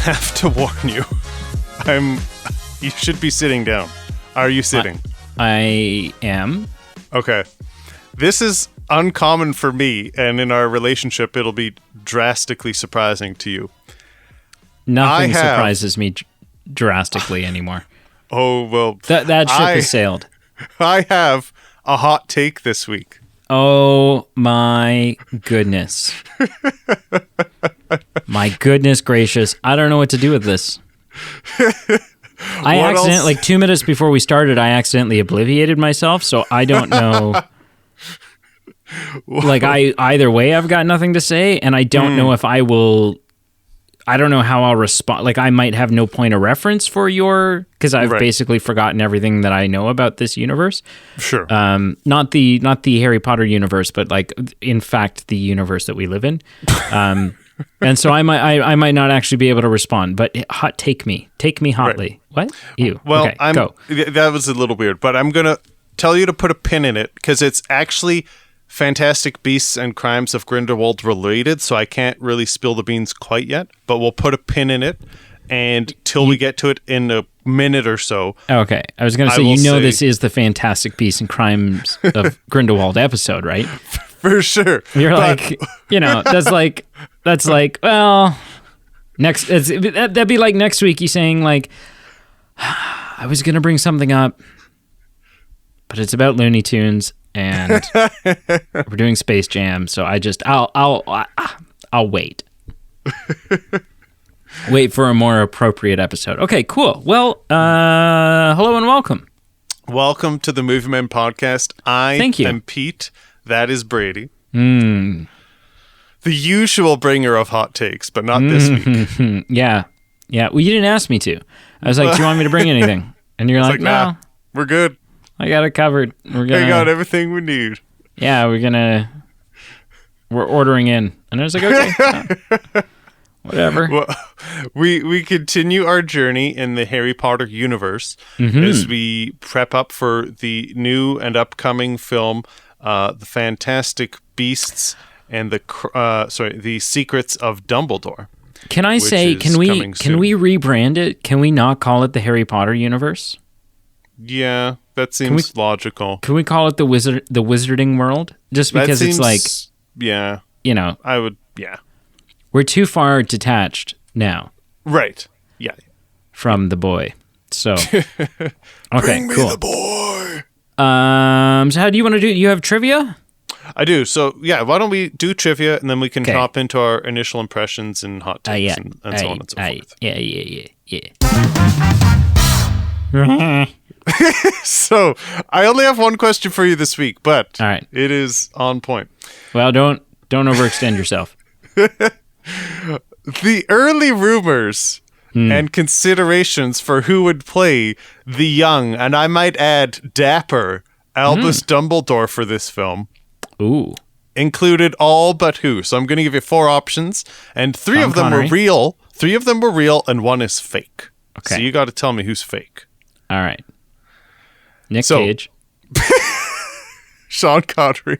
have to warn you. You should be sitting down. Are you sitting? I am. Okay. This is uncommon for me, and in our relationship, it'll be drastically surprising to you. Nothing surprises me drastically anymore. Oh, well. That ship has sailed. I have a hot take this week. Oh, my goodness. My goodness gracious. I don't know what to do with this. Like 2 minutes before we started, I accidentally obliviated myself, so I don't know. Like, either way, I've got nothing to say, and I don't know if I will. I don't know how I'll respond. Like, I might have no point of reference for because I've basically forgotten everything that I know about this universe. Sure. Not the Harry Potter universe, but like, in fact, the universe that we live in. And so I might not actually be able to respond. But take me hotly. Right. What? You? Well, okay, go. That was a little weird, but I'm gonna tell you to put a pin in it because it's actually Fantastic Beasts and Crimes of Grindelwald related, so I can't really spill the beans quite yet, but we'll put a pin in it, and till we get to it in a minute or so. Okay. I was going to say, this is the Fantastic Beasts and Crimes of Grindelwald episode, right? For sure. You're like, that's like, well, that'd be like next week you saying like, I was going to bring something up, but it's about Looney Tunes. And we're doing Space Jam, so I'll wait. Wait for a more appropriate episode. Okay, cool. Well, hello and welcome. Welcome to the Movie Men podcast. Thank you. am Pete. That is Brady. The usual bringer of hot takes, but not this week. Yeah. Well, you didn't ask me to. I was like, do you want me to bring anything? And you're like, no. Nah, we're good. I got it covered. I got everything we need. Yeah, we're ordering in. And I was like, okay, whatever. Well, we continue our journey in the Harry Potter universe as we prep up for the new and upcoming film, The Fantastic Beasts and the Secrets of Dumbledore. Can I say, can we rebrand it? Can we not call it the Harry Potter universe? Yeah, that seems logical. Can we call it the Wizarding World? Just because it's like, yeah, I would, yeah. We're too far detached now. Right. Yeah. From the boy. So, okay, Bring me cool. the boy. So how do you want to do? You have trivia? I do. So yeah, why don't we do trivia and then we can hop into our initial impressions and hot takes and so on and so forth. Yeah. So I only have one question for you this week, but all right, it is on point. Well, don't overextend yourself. The early rumors and considerations for who would play the young, and I might add dapper, Albus Dumbledore for this film included all but who. So I'm going to give you 4 options, and 3 of them were real. 3 of them were real, and 1 is fake. Okay. So you got to tell me who's fake. All right. Nick Cage. Sean Connery.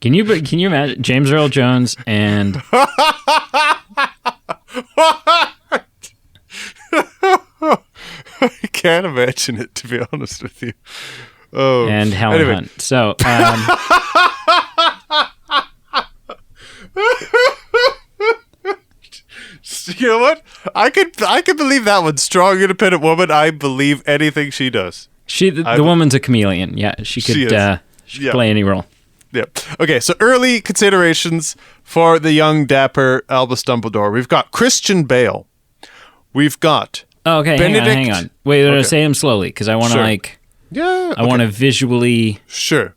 Can you imagine James Earl Jones and I can't imagine it, to be honest with you. Oh, and Helen Hunt. So, you know what? I could believe that one. Strong, independent woman. I believe anything she does. The woman's a chameleon. Yeah, she could play any role. Yeah. Okay, so early considerations for the young, dapper Albus Dumbledore. We've got Christian Bale. We've got Benedict. Hang on. Wait, say them slowly, because I want to I want to visually... Sure.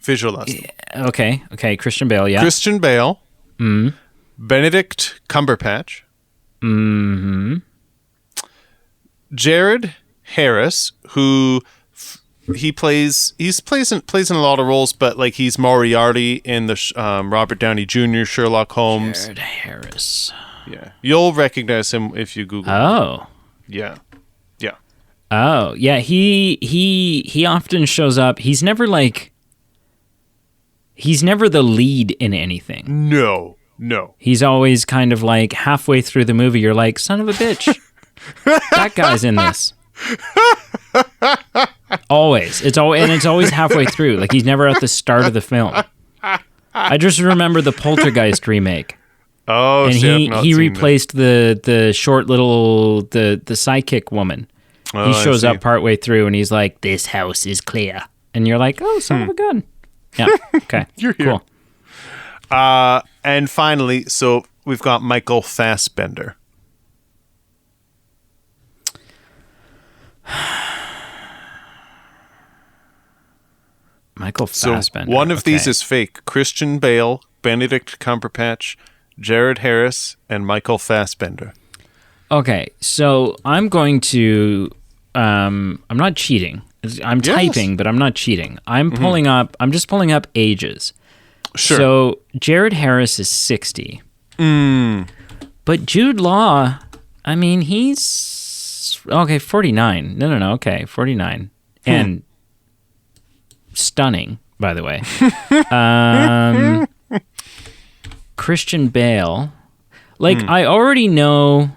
Visualize them. Okay, Christian Bale, yeah. Christian Bale. Benedict Cumberbatch. Jared Harris, who... He plays in a lot of roles, but like he's Moriarty in the Robert Downey Jr. Sherlock Holmes. Jared Harris. Yeah, you'll recognize him if you Google. Oh, him. Yeah. Oh, yeah. He often shows up. He's never the lead in anything. No. No. He's always kind of like halfway through the movie, you're like, son of a bitch. That guy's in this. Always. It's always halfway through. Like he's never at the start of the film. I just remember the Poltergeist remake. Oh, and he replaced the short little the sidekick woman. Oh, he shows up partway through and he's like, "This house is clear," and you're like, "Oh, son of a gun." Yeah. Okay. You're here. Cool. And finally, so we've got Michael Fassbender. Michael Fassbender. So one of these is fake. Christian Bale, Benedict Cumberbatch, Jared Harris, and Michael Fassbender. Okay, so I'm going to. I'm not cheating. I'm typing, but I'm not cheating. I'm just pulling up ages. Sure. So Jared Harris is 60. But Jude Law, I mean, he's 49. No. Okay, 49, and stunning, by the way. Christian Bale, I already know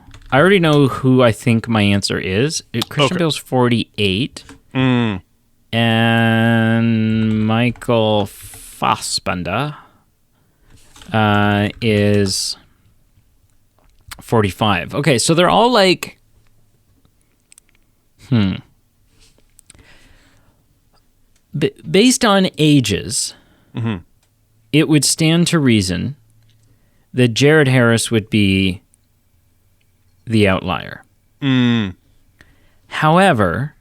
who I think my answer is. Christian Bale's 48. And Michael Fassbender is 45. Okay, so they're all like based on ages, it would stand to reason that Jared Harris would be the outlier. However,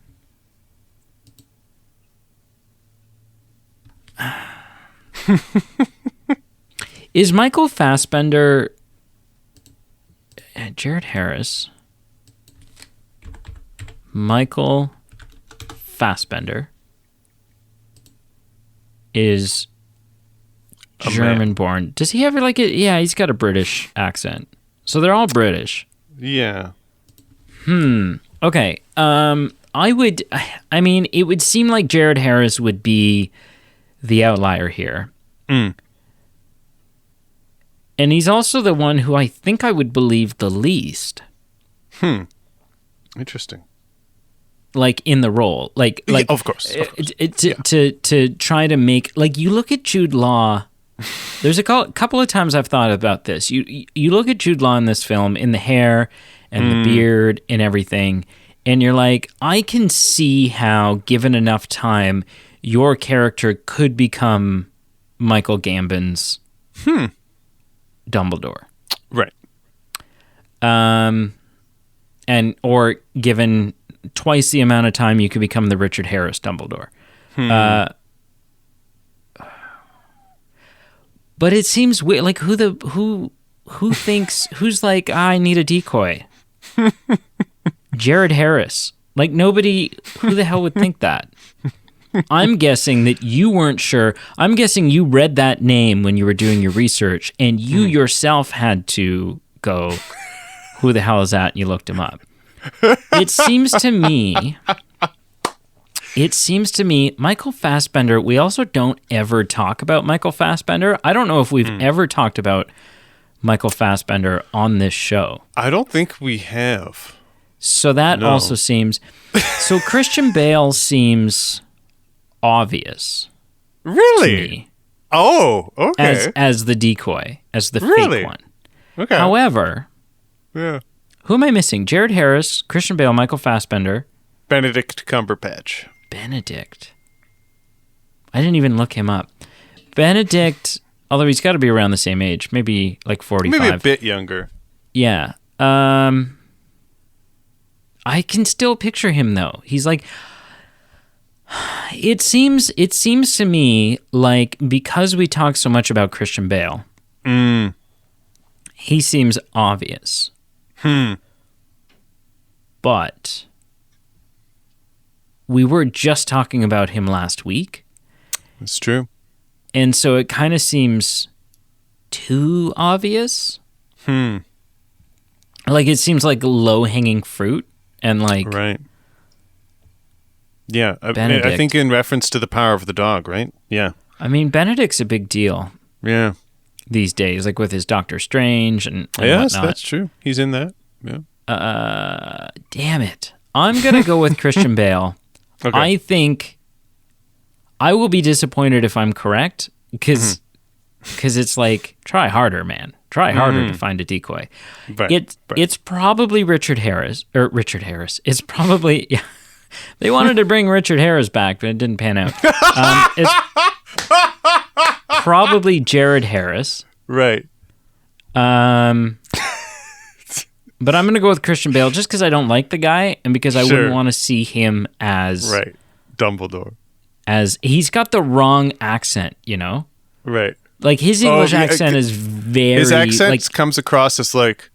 is Michael Fassbender Jared Harris? Michael Fassbender is German-born. Does he have yeah, he's got a British accent. So they're all British. Yeah. Okay. It would seem like Jared Harris would be the outlier here. And he's also the one who I think I would believe the least. Interesting. Like in the role, yeah, of course. To try to make, like, you look at Jude Law. There's a couple of times I've thought about this. You look at Jude Law in this film, in the hair and the beard and everything, and you're like, I can see how, given enough time, your character could become Michael Gambon's Dumbledore. Right. Or given twice the amount of time, you could become the Richard Harris Dumbledore. But it seems weird. Like, who thinks, who's like, I need a decoy? Jared Harris. Like, nobody, who the hell would think that? I'm guessing that you weren't sure. I'm guessing you read that name when you were doing your research, and you yourself had to go, who the hell is that? And you looked him up. It seems to me, Michael Fassbender, we also don't ever talk about Michael Fassbender. I don't know if we've ever talked about Michael Fassbender on this show. I don't think we have. So that also seems... So Christian Bale seems obvious. Really? To me, oh, okay. As the decoy, as the fake one. Okay. However... Yeah. Who am I missing? Jared Harris, Christian Bale, Michael Fassbender. Benedict Cumberbatch. Benedict. I didn't even look him up. Benedict, although he's got to be around the same age, maybe like 45. Maybe a bit younger. Yeah. I can still picture him though. He's like, it seems to me like, because we talk so much about Christian Bale, he seems obvious. But we were just talking about him last week. It's true. And so it kind of seems too obvious. Like, it seems like low-hanging fruit. And like... Right. Yeah. I think in reference to The Power of the Dog, right? Yeah. I mean, Benedict's a big deal. Yeah. these days, like with his Doctor Strange and yes, whatnot. that's true. He's in that. Yeah. Damn it. I'm going to go with Christian Bale. Okay. I think I will be disappointed if I'm correct because it's like, try harder, man. Try harder to find a decoy. Right. It's probably Richard Harris. It's probably... Yeah, they wanted to bring Richard Harris back, but it didn't pan out. It's probably Jared Harris. Right. But I'm going to go with Christian Bale just because I don't like the guy and because I wouldn't want to see him as... Right. Dumbledore. As he's got the wrong accent, you know? Right. Like his English accent is very... His accent like, comes across as like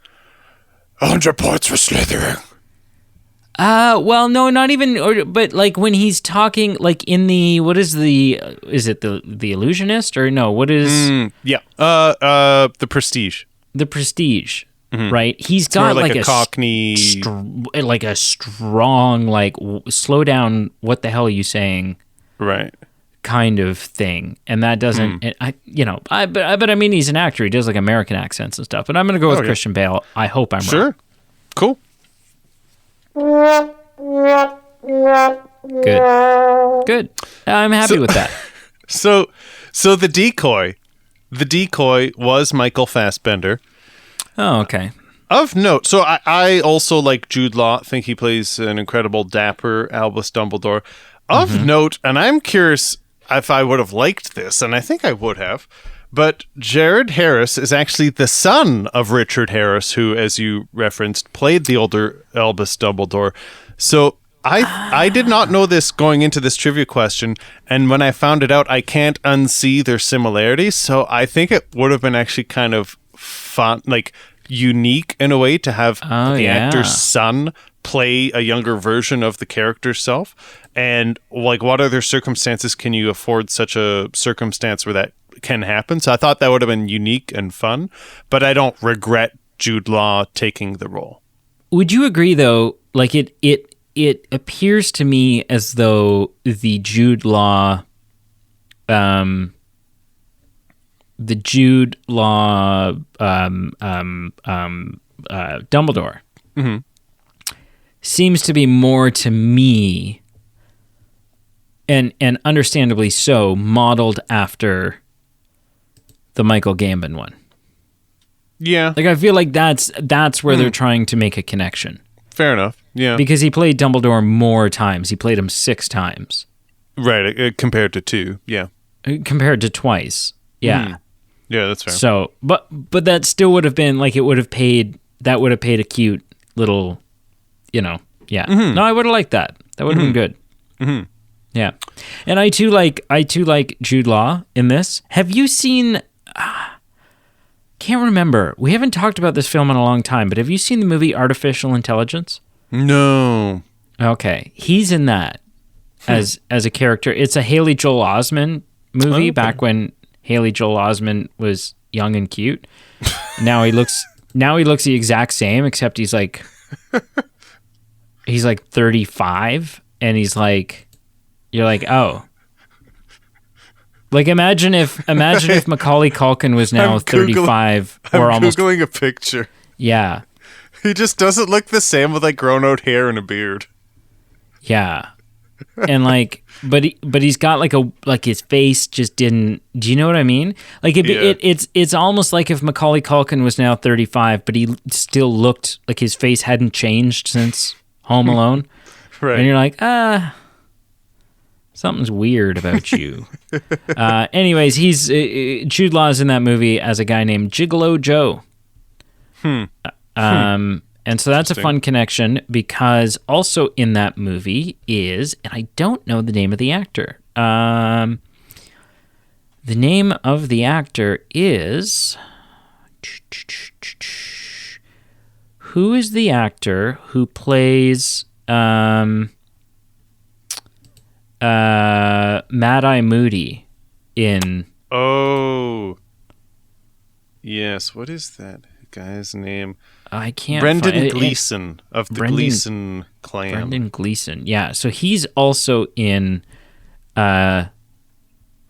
100 points for Slytherin. Well, no, not even... but like when he's talking, like in the... What is the... Is it the Illusionist? Or no, what is... Yeah. The Prestige. The Prestige, right? He's got like like a Cockney... like a strong, like, slow down, what the hell are you saying? Right. Kind of thing, and that doesn't. But I mean, he's an actor. He does like American accents and stuff. But I'm going to go with Christian Bale. I hope I'm sure. right. Cool. Good. I'm happy with that. So the decoy was Michael Fassbender. Oh, okay. Of note, so I also like Jude Law. Think he plays an incredible, dapper Albus Dumbledore. Of note, and I'm curious if I would have liked this, and I think I would have, but Jared Harris is actually the son of Richard Harris, who, as you referenced, played the older Albus Dumbledore. So I did not know this going into this trivia question, and when I found it out, I can't unsee their similarities, so I think it would have been actually kind of fun, like unique in a way to have the actor's son play a younger version of the character's self. And like, what other circumstances can you afford such a circumstance where that can happen? So I thought that would have been unique and fun, but I don't regret Jude Law taking the role. Would you agree though? Like it appears to me as though the Jude Law Dumbledore seems to be more to me, and understandably so, modeled after the Michael Gambon one. Yeah. Like I feel like that's where they're trying to make a connection. Fair enough. Yeah. Because he played Dumbledore more times. He played him 6 times. Right, compared to 2. Yeah. Compared to twice. Yeah. Yeah, that's fair. So, but that still would have been like it would have paid a cute little, yeah. No, I would have liked that. That would have been good. Yeah. And I too like Jude Law in this. Have you seen can't remember. We haven't talked about this film in a long time, but have you seen the movie Artificial Intelligence? No. Okay. He's in that as a character. It's a Haley Joel Osment movie back when Haley Joel Osment was young and cute. Now he looks the exact same, except he's like 35, and he's like, you're like, oh. Like imagine if Macaulay Culkin was now 35 or almost Googling a picture. Yeah. He just doesn't look the same with like grown out hair and a beard. Yeah. And like but he's got like his face just didn't, do you know what I mean? Like it's almost like if Macaulay Culkin was now 35 but he still looked like his face hadn't changed since Home Alone. Right. And you're like, something's weird about you. Anyways, he's Jude Law's in that movie as a guy named Gigolo Joe. And so that's a fun connection because also in that movie is, and I don't know the name of the actor. The name of the actor is, who is the actor who plays Mad-Eye Moody in... Oh. Yes, what is that guy's name? I can't Brendan Gleeson of the Gleeson clan. Brendan Gleeson, yeah. So he's also in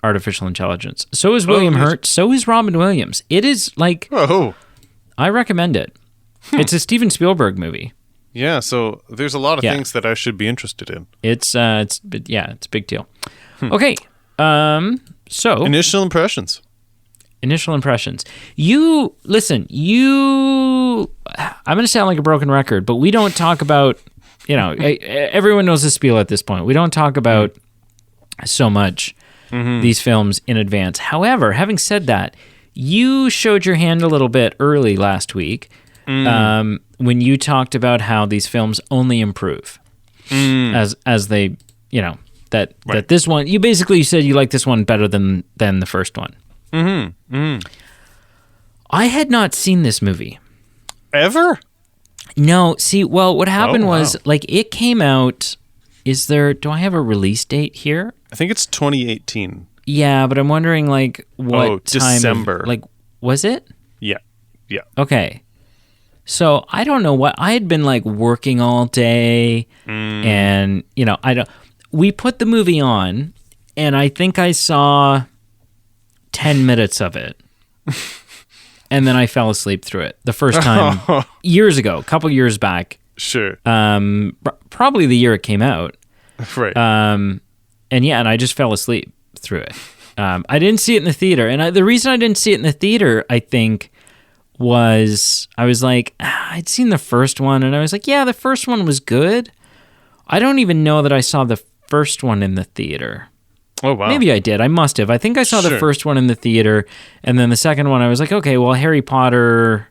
artificial intelligence. So is William Hurt. So is Robin Williams. It is like, I recommend it. It's a Steven Spielberg movie. Yeah, so there's a lot of things that I should be interested in. It's a big deal. Okay, so initial impressions. I'm going to sound like a broken record, but we don't talk about, everyone knows the spiel at this point. We don't talk about so much these films in advance. However, having said that, you showed your hand a little bit early last week when you talked about how these films only improve as they, that this one, you said you like this one better than the first one. I had not seen this movie. Ever? No. See, well, what happened was, it came out, do I have a release date here? I think it's 2018. Yeah, but I'm wondering, what time? December. Was it? Yeah. Okay. So, I don't know what, I had been, working all day, and, we put the movie on, and I think I saw 10 minutes of it. And then I fell asleep through it the first time years ago, a couple years back. Sure. Probably the year it came out. Right. And I just fell asleep through it. I didn't see it in the theater. And the reason I didn't see it in the theater, I think, was I was like, I'd seen the first one and I was like, yeah, the first one was good. I don't even know that I saw the first one in the theater. Oh, wow. Maybe I did. I must have. I think I saw the first one in the theater, and then the second one I was like, okay, well, Harry Potter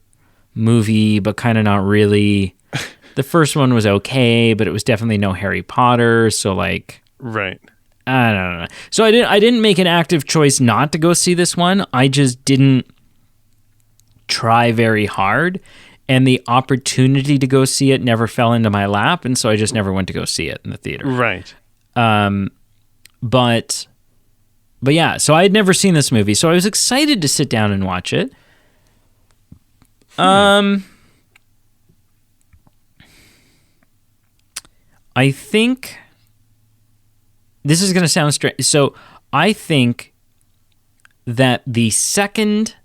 movie, but kind of not really. The first one was okay, but it was definitely no Harry Potter, so right. I don't know. So I didn't make an active choice not to go see this one. I just didn't try very hard, and the opportunity to go see it never fell into my lap, and so I just never went to go see it in the theater. Right. But yeah, so I had never seen this movie, so I was excited to sit down and watch it. I think this is going to sound strange. So I think that the second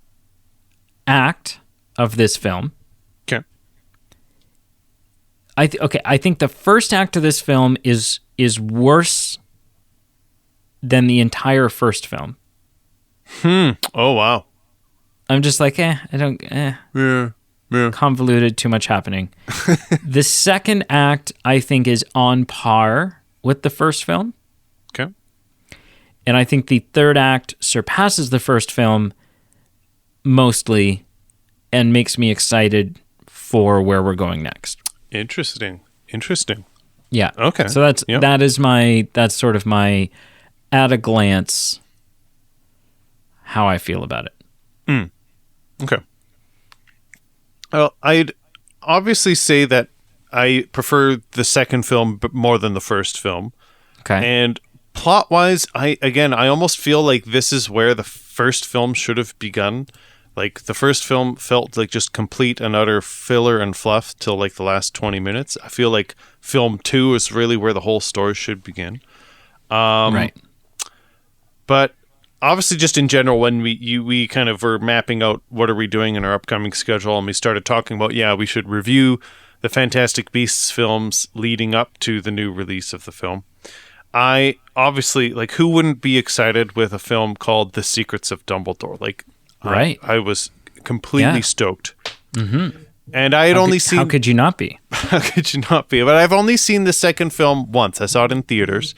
act of this film, I think the first act of this film is worse than the entire first film. Oh, wow. I'm just like, I don't, Yeah. Convoluted, too much happening. The second act, I think, is on par with the first film. Okay. And I think the third act surpasses the first film mostly and makes me excited for where we're going next. Interesting. Yeah. Okay. So that's sort of my at a glance how I feel about it. Okay. Well, I'd obviously say that I prefer the second film more than the first film. Okay. And plot-wise, I almost feel like this is where the first film should have begun. Like, the first film felt like just complete and utter filler and fluff till like the last 20 minutes. I feel like film 2 is really where the whole story should begin. Right. But obviously, just in general, when we kind of were mapping out what are we doing in our upcoming schedule, and we started talking about, we should review the Fantastic Beasts films leading up to the new release of the film. I obviously, who wouldn't be excited with a film called The Secrets of Dumbledore? Right. I was completely stoked. Mm-hmm. And I had only seen... How could you not be? How could you not be? But I've only seen the second film once. I saw it in theaters.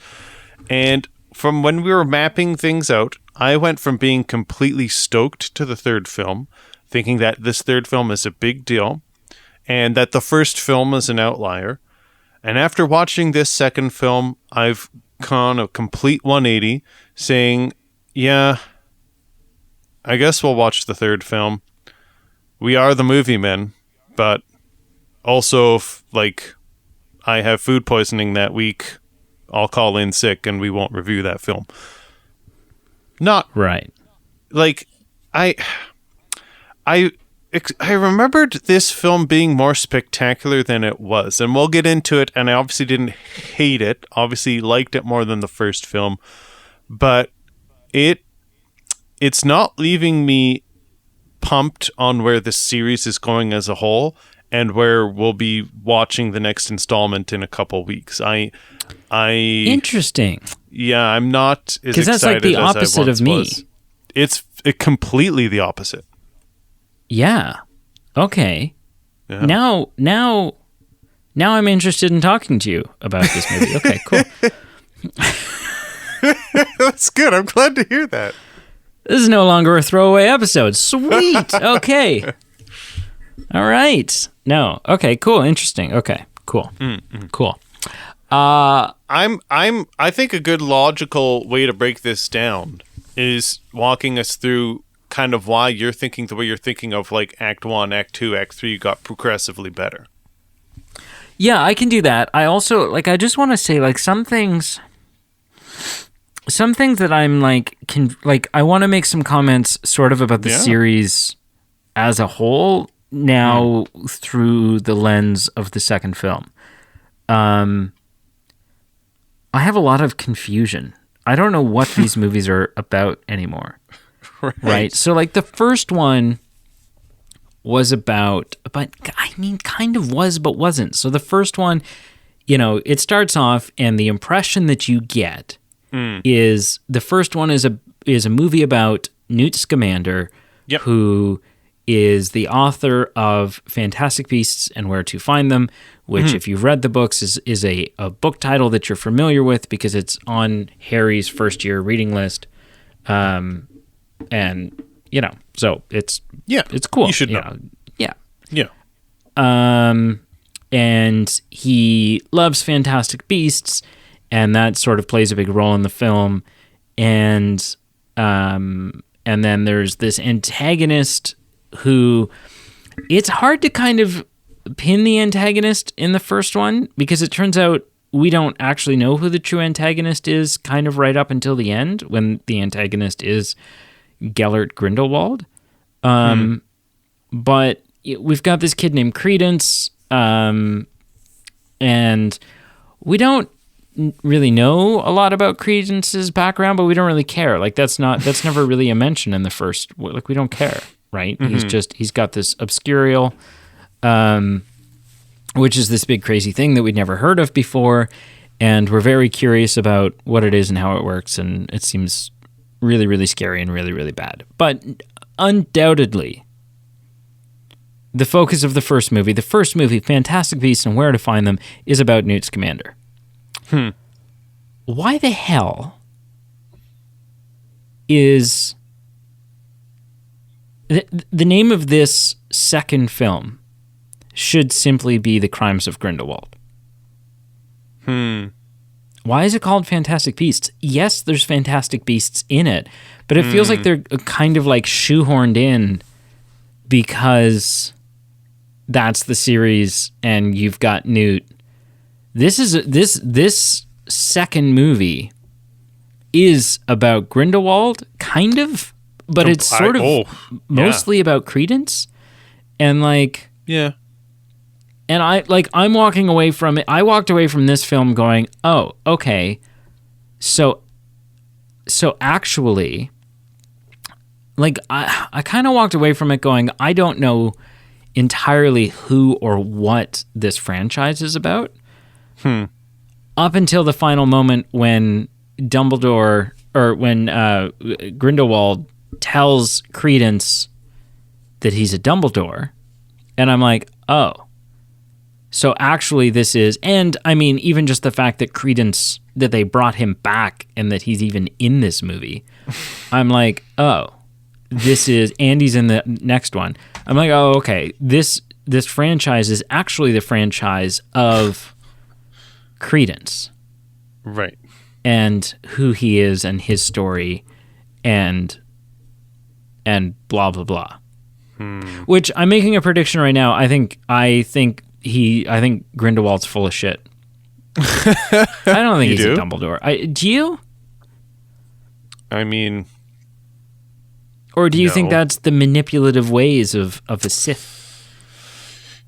And from when we were mapping things out, I went from being completely stoked to the third film, thinking that this third film is a big deal, and that the first film is an outlier. And after watching this second film, I've gone a complete 180, saying, I guess we'll watch the third film. We are the movie men, but also, if I have food poisoning that week, I'll call in sick and we won't review that film. Not right. I remembered this film being more spectacular than it was, and we'll get into it. And I obviously didn't hate it. Obviously liked it more than the first film, but it's not leaving me pumped on where the series is going as a whole, and where we'll be watching the next installment in a couple weeks. Interesting. Yeah, I'm not as excited. Because that's like the opposite of me. It's completely the opposite. Yeah. Okay. Yeah. Now I'm interested in talking to you about this movie. Okay, cool. That's good. I'm glad to hear that. This is no longer a throwaway episode. Sweet. Okay. All right. No. Okay, cool. Interesting. Okay, cool. Mm-hmm. Cool. I think a good logical way to break this down is walking us through kind of why you're thinking the way you're thinking of, like, Act 1, Act 2, Act 3 got progressively better. Yeah, I can do that. I also, like, I just want to say, like, some things that I'm, like, I want to make some comments sort of about the series as a whole now through the lens of the second film. I have a lot of confusion. I don't know what these movies are about anymore. Right? So, like, the first one was about, but I mean, kind of was, but wasn't. So the first one, you know, it starts off, and the impression that you get is the first one is a movie about Newt Scamander, who is the author of Fantastic Beasts and Where to Find Them, which, if you've read the books, is a book title that you're familiar with because it's on Harry's first year reading list. And, you know, so it's cool. You should know. Yeah. And he loves Fantastic Beasts, and that sort of plays a big role in the film. And then there's this antagonist who, it's hard to kind of pin the antagonist in the first one because it turns out we don't actually know who the true antagonist is kind of right up until the end, when the antagonist is Gellert Grindelwald. But we've got this kid named Credence, and we don't really know a lot about Credence's background, but we don't really care. Like, that's never really a mention in the first, like, we don't care, right? He's got this obscurial, which is this big crazy thing that we'd never heard of before, and we're very curious about what it is and how it works, and it seems really, really scary and really, really bad. But undoubtedly, the focus of the first movie, Fantastic Beasts and Where to Find Them, is about Newt Scamander. Why the hell is the name of this second film should simply be The Crimes of Grindelwald? Why is it called Fantastic Beasts? Yes, there's Fantastic Beasts in it, but it feels like they're kind of like shoehorned in because that's the series and you've got Newt. This second movie is about Grindelwald, kind of, but it's sort of mostly about Credence, and like and I'm walking away from it. I walked away from this film going, oh, okay, so actually, like I kind of walked away from it going, I don't know entirely who or what this franchise is about. Up until the final moment when Dumbledore, or when Grindelwald tells Credence that he's a Dumbledore, and I'm like, oh, so actually this is, and I mean, even just the fact that Credence, that they brought him back and that he's even in this movie, I'm like, oh, this is, Andy's in the next one. I'm like, oh, okay, this franchise is actually the franchise of Credence, right? And who he is and his story, and blah blah blah. Which I'm making a prediction right now. I think Grindelwald's full of shit. I don't think he's a Dumbledore. Do you? I mean, or do you think that's the manipulative ways of a Sith?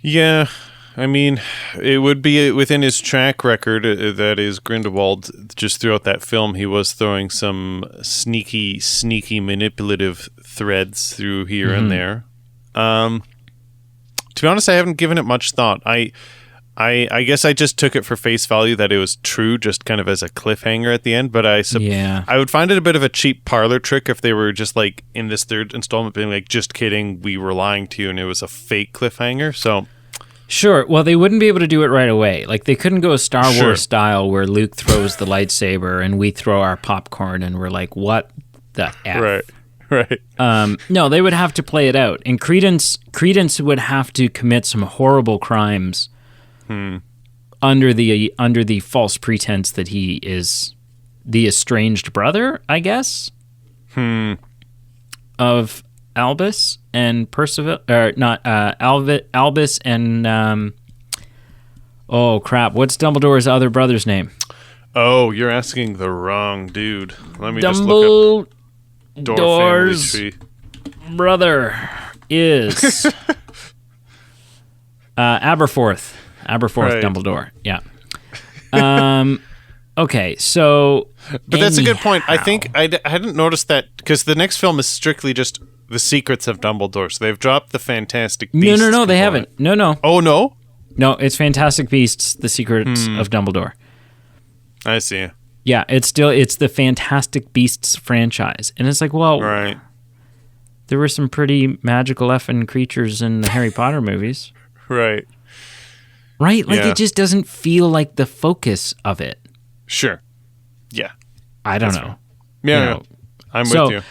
Yeah. I mean, it would be within his track record, that is Grindelwald, just throughout that film, he was throwing some sneaky manipulative threads through here and there. To be honest, I haven't given it much thought. I guess I just took it for face value that it was true, just kind of as a cliffhanger at the end. But I would find it a bit of a cheap parlor trick if they were just like in this third installment being like, just kidding, we were lying to you, and it was a fake cliffhanger. So sure. Well, they wouldn't be able to do it right away. Like they couldn't go Star Wars style where Luke throws the lightsaber and we throw our popcorn and we're like, what the F? Right. No, they would have to play it out, and Credence would have to commit some horrible crimes. Under the false pretense that he is the estranged brother, I guess, of Albus and Percival, or not Albus and oh crap, what's Dumbledore's other brother's name? Oh, you're asking the wrong dude. Let me just look up Dumbledore's brother is Aberforth. Right. Dumbledore. Yeah. Okay, so... But that's a good point. I think I hadn't noticed that, because the next film is strictly just the secrets of Dumbledore. So they've dropped the Fantastic Beasts. No, they haven't. No. Oh, no? No, it's Fantastic Beasts, the secrets of Dumbledore. I see. Yeah, it's the Fantastic Beasts franchise. And it's like, well... Right. There were some pretty magical effing creatures in the Harry Potter movies. Right. Right? Like, it just doesn't feel like the focus of it. Sure. Yeah. I don't know. Yeah, I'm with you.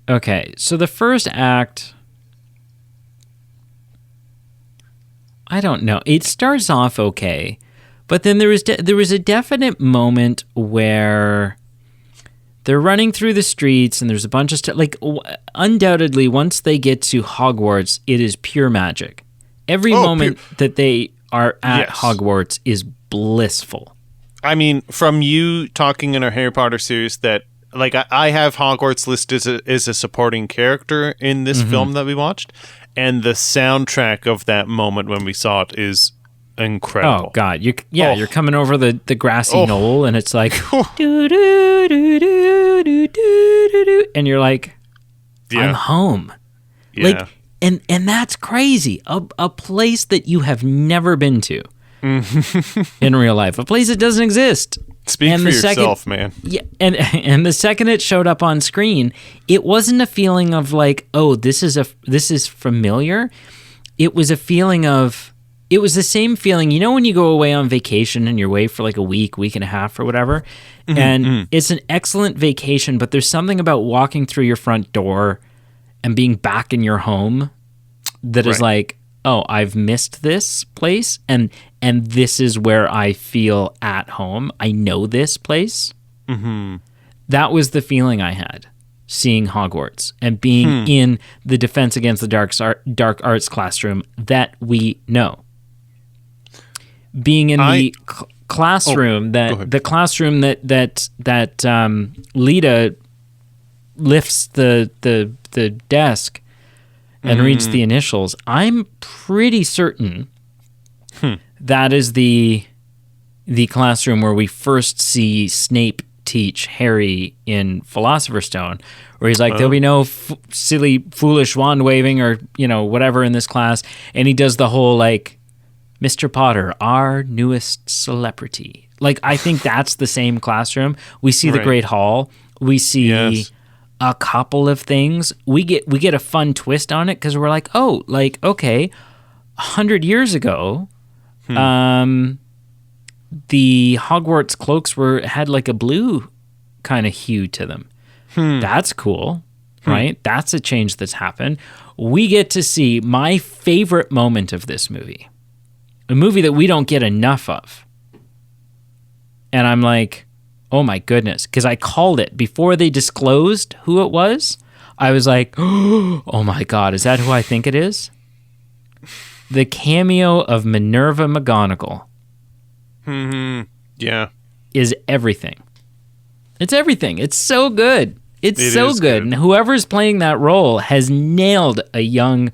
Okay, so the first act, I don't know. It starts off okay, but then there was a definite moment where... They're running through the streets, and there's a bunch of stuff. Like, undoubtedly, once they get to Hogwarts, it is pure magic. Every moment that they are at Hogwarts is blissful. I mean, from you talking in our Harry Potter series that, like, I have Hogwarts listed as a supporting character in this film that we watched, and the soundtrack of that moment when we saw it is incredible. Oh God, you're coming over the grassy knoll, and it's like do, do, do, do, do, do, do, and you're like, I'm home. Like, and that's crazy. A place that you have never been to in real life, a place that doesn't exist. Speak for yourself, man. Yeah, and the second it showed up on screen, it wasn't a feeling of like, oh, this is familiar. It was a feeling of. It was the same feeling, you know, when you go away on vacation and you're away for like a week and a half or whatever, and it's an excellent vacation, but there's something about walking through your front door and being back in your home that is like, oh, I've missed this place, and this is where I feel at home. I know this place. That was the feeling I had seeing Hogwarts and being in the Defense Against the Dark Arts classroom that we know. Being in the classroom the classroom that Lita lifts the desk and reads the initials. I'm pretty certain that is the classroom where we first see Snape teach Harry in Philosopher's Stone, where he's like, there'll be no silly, foolish wand waving or whatever in this class, and he does the whole like, Mr. Potter, our newest celebrity. Like, I think that's the same classroom. We see the Great Hall. We see a couple of things. We get a fun twist on it because we're like, oh, like, okay, 100 years ago, the Hogwarts cloaks had like a blue kind of hue to them. That's cool, right? That's a change that's happened. We get to see my favorite moment of this movie. A movie that we don't get enough of. And I'm like, oh my goodness. Because I called it before they disclosed who it was. I was like, oh my God, is that who I think it is? The cameo of Minerva McGonagall. Yeah. Is everything. It's everything. It's so good. It's so good. And whoever's playing that role has nailed a young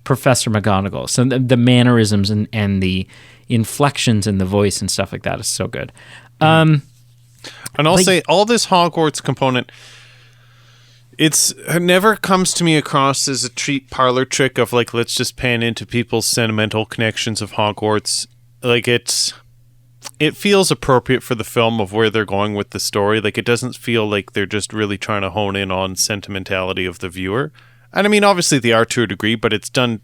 Professor McGonagall. So the mannerisms and the inflections in the voice and stuff like that is so good. And I'll say all this Hogwarts component, it never comes to me across as a cheap parlor trick of like, let's just pan into people's sentimental connections of Hogwarts. Like it feels appropriate for the film of where they're going with the story. Like, it doesn't feel like they're just really trying to hone in on sentimentality of the viewer. And I mean, obviously they are to a degree, but it's done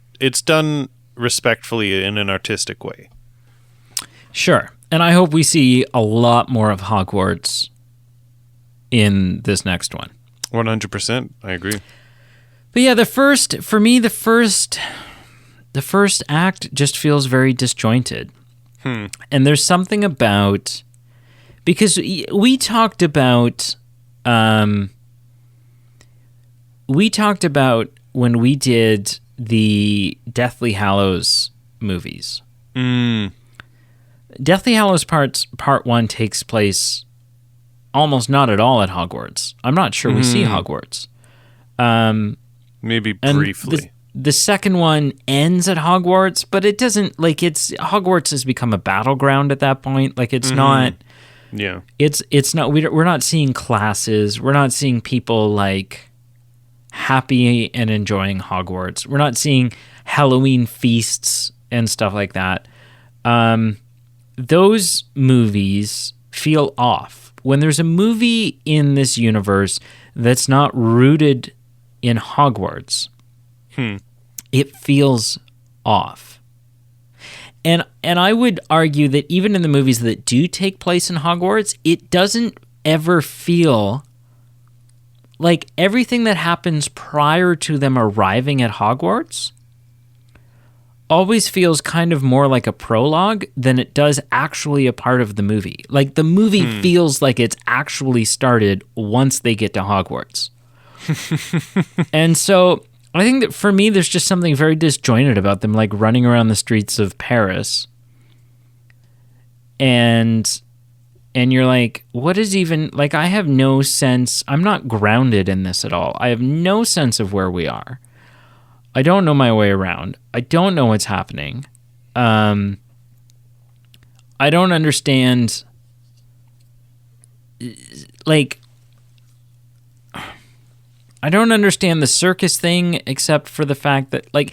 respectfully in an artistic way. Sure. And I hope we see a lot more of Hogwarts in this next one. 100%. I agree. But yeah, the first act just feels very disjointed. And there's something about, because we talked about when we did the Deathly Hallows movies. Deathly Hallows Part 1 takes place almost not at all at Hogwarts. I'm not sure we see Hogwarts. Maybe briefly. The second one ends at Hogwarts, but it doesn't, like, Hogwarts has become a battleground at that point. Like, it's not... Yeah. It's not... We're not seeing classes. We're not seeing people, like, happy and enjoying Hogwarts. We're not seeing Halloween feasts and stuff like that. Those movies feel off. When there's a movie in this universe that's not rooted in Hogwarts... It feels off. And I would argue that even in the movies that do take place in Hogwarts, it doesn't ever feel like everything that happens prior to them arriving at Hogwarts always feels kind of more like a prologue than it does actually a part of the movie. Like, the movie feels like it's actually started once they get to Hogwarts. And so... I think that for me, there's just something very disjointed about them, like running around the streets of Paris. And you're like, what is even, like, I have no sense. I'm not grounded in this at all. I have no sense of where we are. I don't know my way around. I don't know what's happening. I don't understand, like, I don't understand the circus thing except for the fact that, like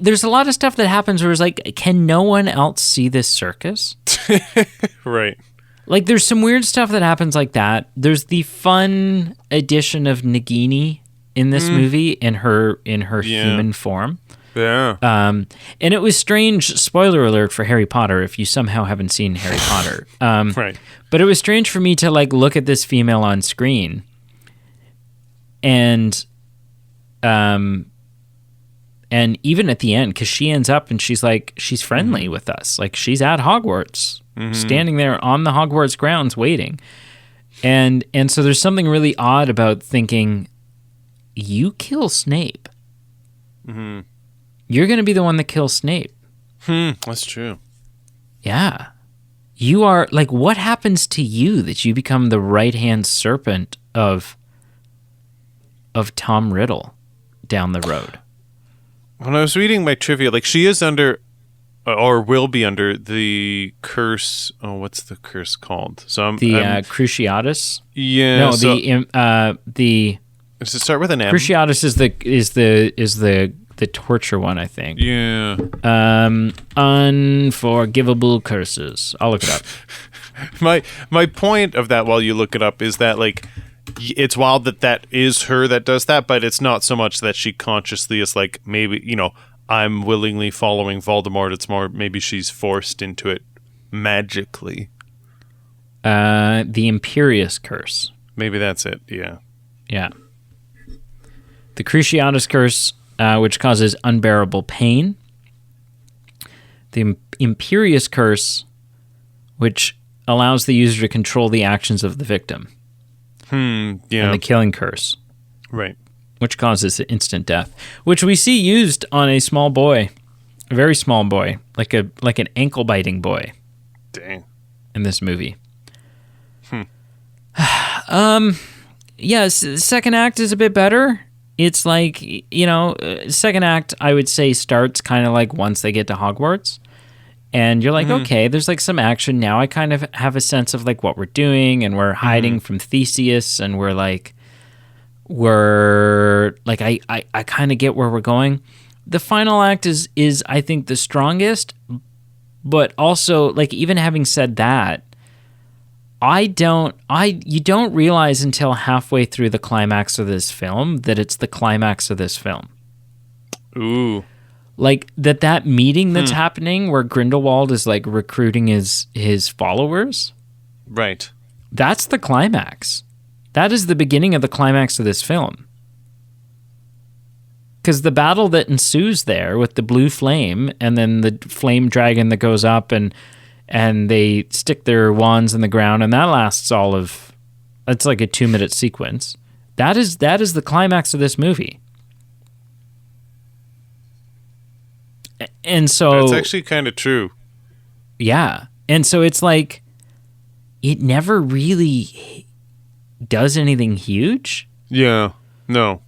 there's a lot of stuff that happens where it's like, can no one else see this circus? Right. Like, there's some weird stuff that happens like that. There's the fun addition of Nagini in this movie in her human form. Yeah. And it was strange, spoiler alert for Harry Potter, if you somehow haven't seen Harry Potter. Right. But it was strange for me to, like, look at this female on screen and even at the end, because she ends up and she's like, she's friendly with us. Like, she's at Hogwarts, standing there on the Hogwarts grounds waiting. And so there's something really odd about thinking, you kill Snape. You're going to be the one that kills Snape. That's true. Yeah. You are, like, what happens to you that you become the right-hand serpent of Tom Riddle down the road? When I was reading my trivia, like, she is under, or will be under, the curse. Oh, what's the curse called? So Cruciatus. Yeah. No, so, the. Does it start with an M? Cruciatus is the torture one, I think. Yeah. Unforgivable curses. I'll look it up. My point of that, while you look it up, is that, like, it's wild that is her that does that, but it's not so much that she consciously is like, maybe, you know, I'm willingly following Voldemort. It's more maybe she's forced into it magically. The Imperious Curse. Maybe that's it, yeah. Yeah. The Cruciatus Curse, which causes unbearable pain. The Imperious Curse, which allows the user to control the actions of the victim. Yeah. And the Killing Curse. Right. Which causes instant death. Which we see used on a small boy. A very small boy. Like an ankle-biting boy. Dang. In this movie. second act is a bit better. It's like, second act, I would say, starts kind of like once they get to Hogwarts. And you're like, okay, there's like some action now. I kind of have a sense of like what we're doing, and we're hiding from Theseus, and I kind of get where we're going. The final act is I think the strongest, but also, like, even having said that, you don't realize until halfway through the climax of this film that it's the climax of this film. Ooh. Like that meeting that's happening where Grindelwald is like recruiting his followers. Right. That's the climax. That is the beginning of the climax of this film. Because the battle that ensues there with the blue flame and then the flame dragon that goes up and they stick their wands in the ground, and that lasts it's like a 2-minute sequence. That is the climax of this movie. And so that's actually kind of true. Yeah. And so it's like it never really does anything huge. Yeah. No.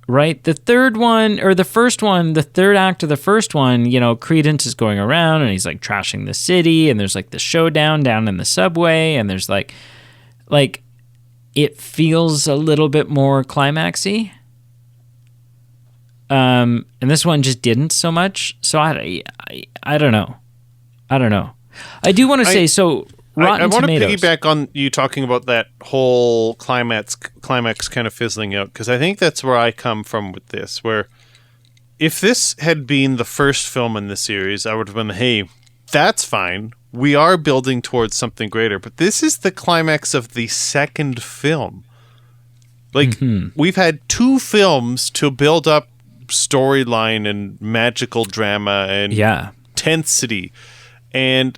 Right? The third one, or the first one, the third act of the first one, Credence is going around and he's like trashing the city, and there's like the showdown down in the subway, and there's like it feels a little bit more climaxy. And this one just didn't so much. So I don't know. I do want to say, so Rotten Tomatoes. I want to piggyback on you talking about that whole climax kind of fizzling out, because I think that's where I come from with this, where if this had been the first film in the series, I would have been, hey, that's fine. We are building towards something greater. But this is the climax of the second film. Like, we've had 2 films to build up storyline and magical drama and tensity, and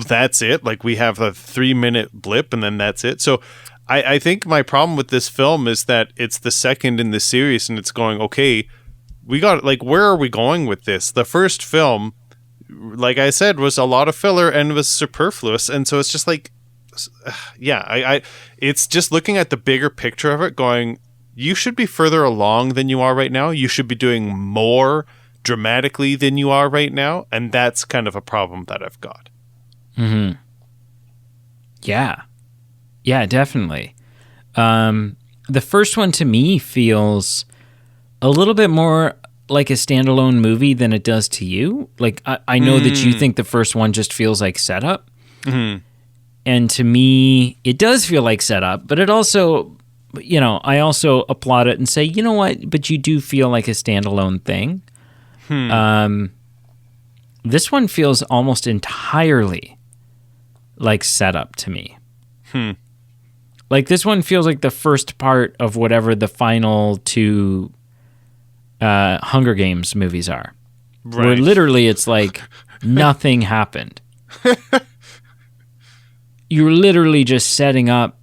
that's it. Like, we have a 3-minute blip and then that's it. So I think my problem with this film is that it's the second in the series, and it's going, okay, we got, like, where are we going with this? The first film, like I said, was a lot of filler and was superfluous, and so it's just like, it's just looking at the bigger picture of it going, you should be further along than you are right now. You should be doing more dramatically than you are right now. And that's kind of a problem that I've got. Mm-hmm. Yeah. Yeah, definitely. The first one to me feels a little bit more like a standalone movie than it does to you. Like, I know that you think the first one just feels like setup. Mm-hmm. And to me, it does feel like setup, but it also... I also applaud it and say, you know what? But you do feel like a standalone thing. This one feels almost entirely like setup to me. Like, this one feels like the first part of whatever the final 2 Hunger Games movies are. Right. Where literally it's like nothing happened. You're literally just setting up.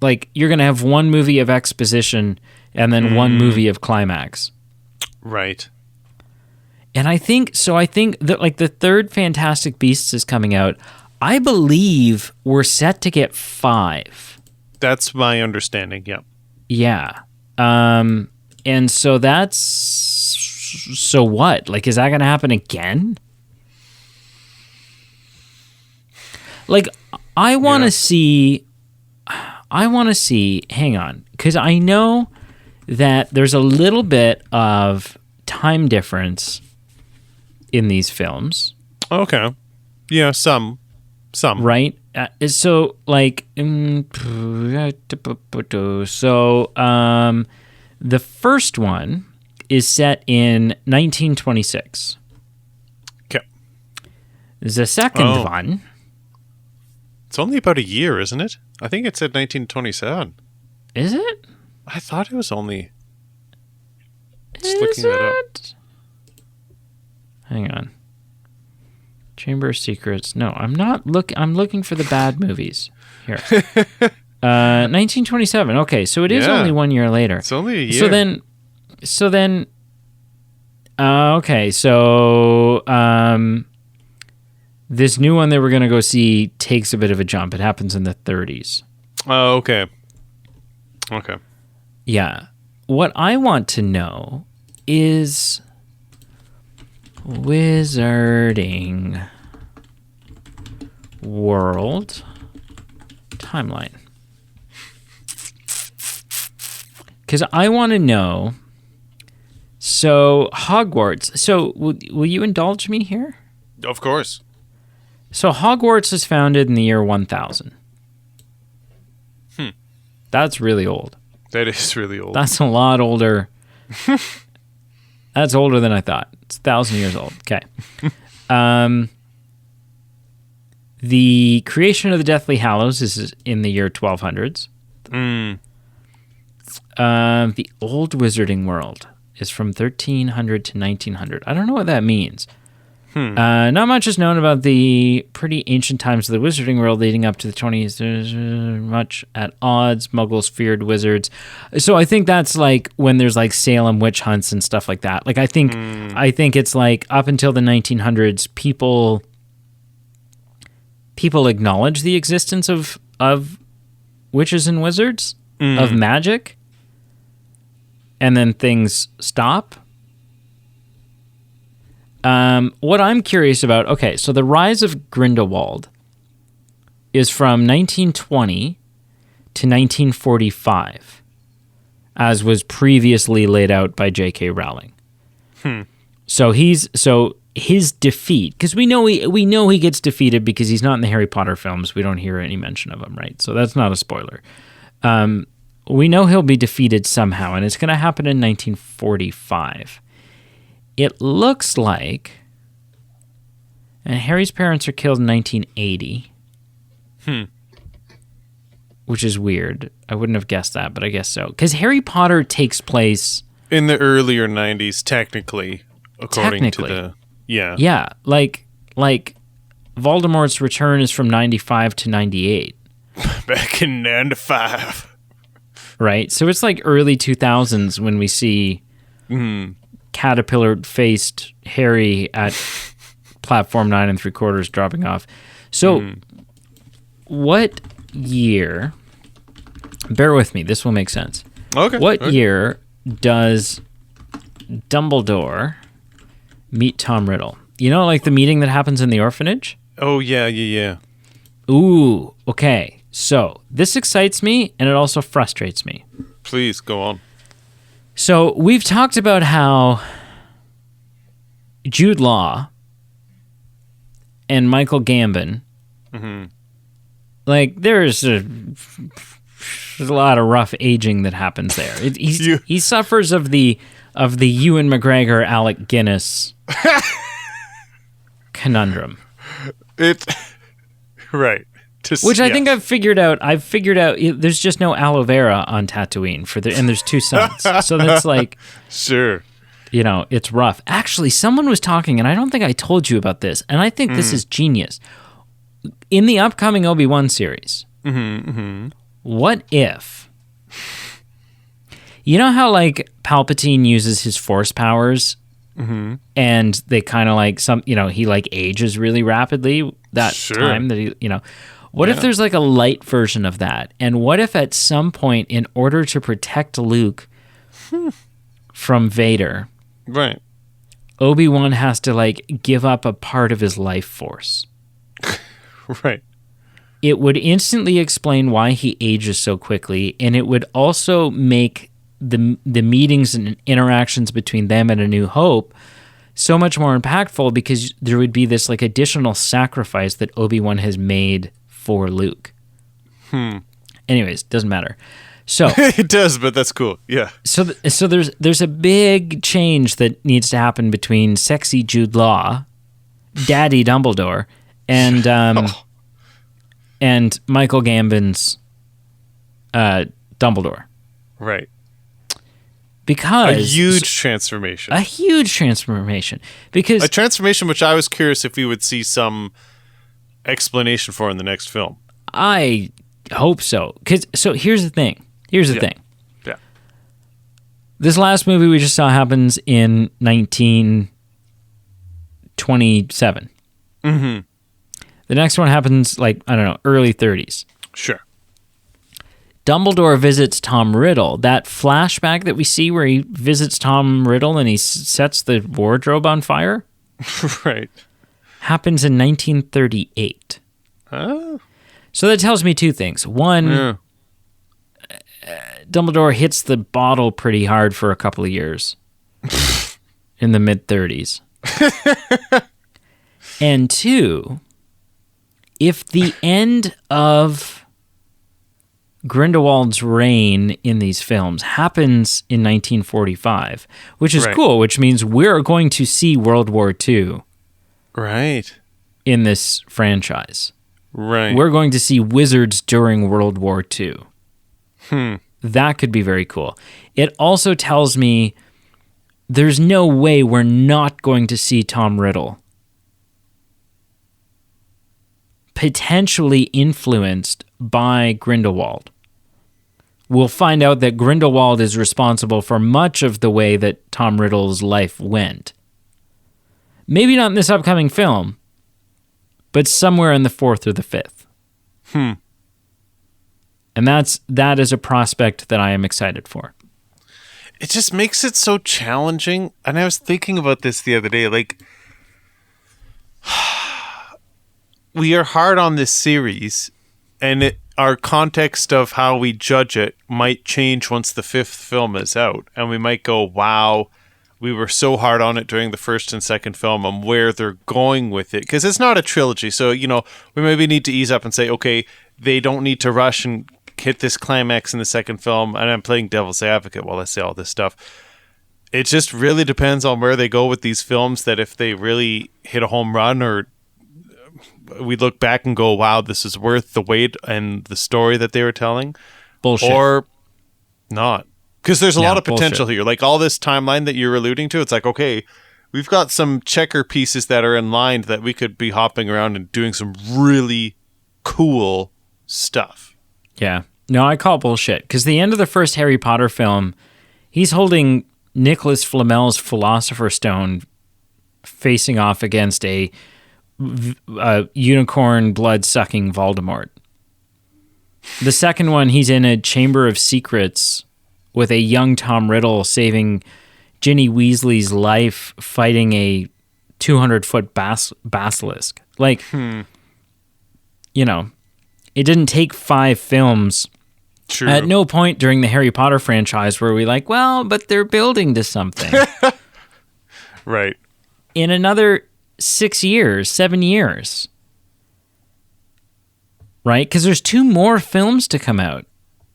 Like, you're going to have one movie of exposition and then one movie of climax. Right. And I think that, like, the third Fantastic Beasts is coming out. I believe we're set to get 5. That's my understanding, yeah. Yeah. And so so what? Like, is that going to happen again? Like, I want to see, hang on, because I know that there's a little bit of time difference in these films. Okay. Yeah, some. Right? So, like, the first one is set in 1926. Okay. The second one... It's only about a year, isn't it? I think it said 1927. Is it? I thought it was only... Just looking that up. Hang on. Chamber of Secrets. No, I'm not I'm looking for the bad movies. Here. 1927. Okay, so it is only 1 year later. It's only a year. So then okay, so this new one that we're going to go see takes a bit of a jump. It happens in the 30s. Oh, okay. Okay. Yeah. What I want to know is Wizarding World timeline. Because I want to know. So, Hogwarts. So, will you indulge me here? Of course. So, Hogwarts was founded in the year 1000. That's really old. That is really old. That's a lot older. That's older than I thought. It's 1,000 years old. Okay. The creation of the Deathly Hallows is in the year 1200s. The Old Wizarding World is from 1300 to 1900. I don't know what that means. Not much is known about the pretty ancient times of the Wizarding World leading up to the 20s. There's much at odds. Muggles feared wizards. So I think that's like when there's like Salem witch hunts and stuff like that. Like I think it's like up until the 1900s, people acknowledge the existence of witches and wizards, of magic, and then things stop. What I'm curious about, okay, so the rise of Grindelwald is from 1920 to 1945, as was previously laid out by J.K. Rowling. So his defeat, because we know he gets defeated because he's not in the Harry Potter films. We don't hear any mention of him, right? So that's not a spoiler. We know he'll be defeated somehow, and it's going to happen in 1945. It looks like, and Harry's parents are killed in 1980, which is weird. I wouldn't have guessed that, but I guess so. Because Harry Potter takes place in the earlier 90s, technically, according to the... Yeah. Yeah, like Voldemort's return is from 95 to 98. Back in 95. Right? So it's like early 2000s when we see caterpillar-faced Harry at platform 9 3/4 dropping off. So what year... Bear with me. This will make sense. Okay. What year does Dumbledore meet Tom Riddle? You know, like the meeting that happens in the orphanage? Oh, yeah. Ooh, okay. So this excites me, and it also frustrates me. Please, go on. So we've talked about how Jude Law and Michael Gambon, like there's a lot of rough aging that happens there. He suffers of the Ewan McGregor, Alec Guinness conundrum. Right. Which I think I've figured out. There's just no aloe vera on Tatooine and there's two suns. So that's like, sure. You know, it's rough. Actually, someone was talking, and I don't think I told you about this, and I think this is genius. In the upcoming Obi-Wan series, what if, you know how like Palpatine uses his Force powers, and they kind of like he like ages really rapidly that time that he, what if there's like a light version of that? And what if at some point, in order to protect Luke from Vader, right, Obi-Wan has to like give up a part of his life force? Right. It would instantly explain why he ages so quickly, and it would also make the meetings and interactions between them and A New Hope so much more impactful, because there would be this like additional sacrifice that Obi-Wan has made for Luke. Anyways, doesn't matter. So it does, but that's cool. Yeah. So there's a big change that needs to happen between sexy Jude Law, Daddy Dumbledore, and and Michael Gambon's Dumbledore. Right. Because a huge transformation. Because a transformation which I was curious if we would see some explanation for in the next film. I hope so. So here's the thing. Yeah. This last movie we just saw happens in 1927. The next one happens like, I don't know, early 30s. Sure. Dumbledore visits Tom Riddle. That flashback that we see where he visits Tom Riddle and he sets the wardrobe on fire. Right. Happens in 1938. Oh. So that tells me two things. One, Dumbledore hits the bottle pretty hard for a couple of years in the mid-30s. And two, if the end of Grindelwald's reign in these films happens in 1945, which is cool, which means we're going to see World War II in this franchise. Right. We're going to see wizards during World War II. That could be very cool. It also tells me there's no way we're not going to see Tom Riddle potentially influenced by Grindelwald. We'll find out that Grindelwald is responsible for much of the way that Tom Riddle's life went. Maybe not in this upcoming film, but somewhere in the fourth or the fifth. And that is a prospect that I am excited for. It just makes it so challenging. And I was thinking about this the other day. Like, we are hard on this series, and our context of how we judge it might change once the fifth film is out. And we might go, wow, we were so hard on it during the first and second film and where they're going with it. Because it's not a trilogy. So, we maybe need to ease up and say, okay, they don't need to rush and hit this climax in the second film. And I'm playing devil's advocate while I say all this stuff. It just really depends on where they go with these films, that if they really hit a home run, or we look back and go, wow, this is worth the wait and the story that they were telling. Bullshit. Or not. Because there's a lot of potential here. Like all this timeline that you're alluding to, it's like, okay, we've got some checker pieces that are in line that we could be hopping around and doing some really cool stuff. Yeah. No, I call bullshit. Because the end of the first Harry Potter film, he's holding Nicholas Flamel's Philosopher's Stone facing off against a unicorn blood-sucking Voldemort. The second one, he's in a Chamber of Secrets with a young Tom Riddle saving Ginny Weasley's life fighting a 200-foot basilisk. Like, it didn't take 5 films. True. At no point during the Harry Potter franchise were we like, well, but they're building to something. Right. In another 7 years. Right? Because there's 2 more films to come out.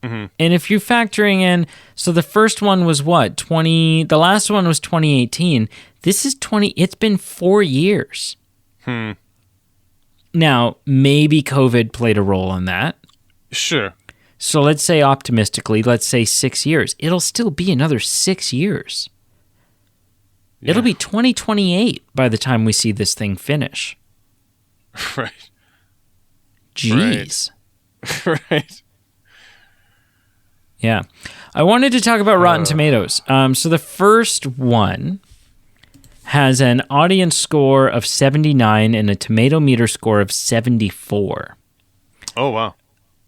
And if you're factoring in, so the first one was what? The last one was 2018. This is it's been 4 years. Now, maybe COVID played a role in that. Sure. So let's say optimistically, let's say 6 years. It'll still be another 6 years. Yeah. It'll be 2028 by the time we see this thing finish. Right. Jeez. Right. Yeah. I wanted to talk about Rotten Tomatoes. So the first one has an audience score of 79 and a tomato meter score of 74. Oh, wow.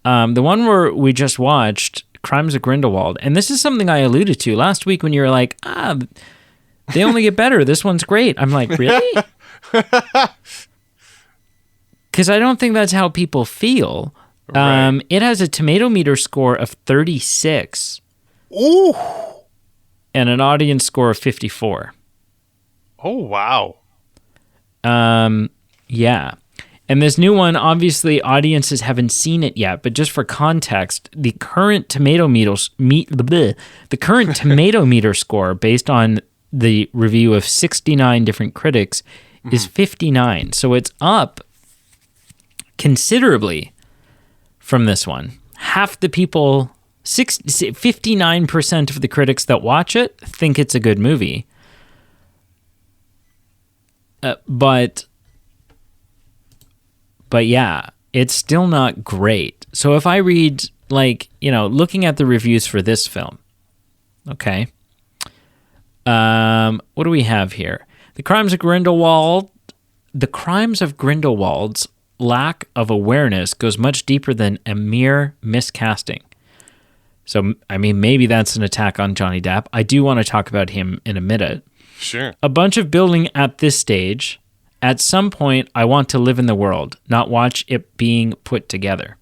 The one where we just watched, Crimes of Grindelwald, and this is something I alluded to last week when you were like, they only get better. This one's great. I'm like, really? Because I don't think that's how people feel. Right. It has a tomato meter score of 36. Ooh. And an audience score of 54. Oh, wow. Yeah. And this new one, obviously, audiences haven't seen it yet, but just for context, the current tomato meter score, based on the review of 69 different critics, is 59. So it's up considerably from this one. Half the people, 59% of the critics that watch it think it's a good movie. But yeah, it's still not great. So if I read, looking at the reviews for this film, okay, what do we have here? The Crimes of Grindelwald's lack of awareness goes much deeper than a mere miscasting. So, I mean, maybe that's an attack on Johnny Depp. I do want to talk about him in a minute. Sure. A bunch of building at this stage. At some point, I want to live in the world, not watch it being put together.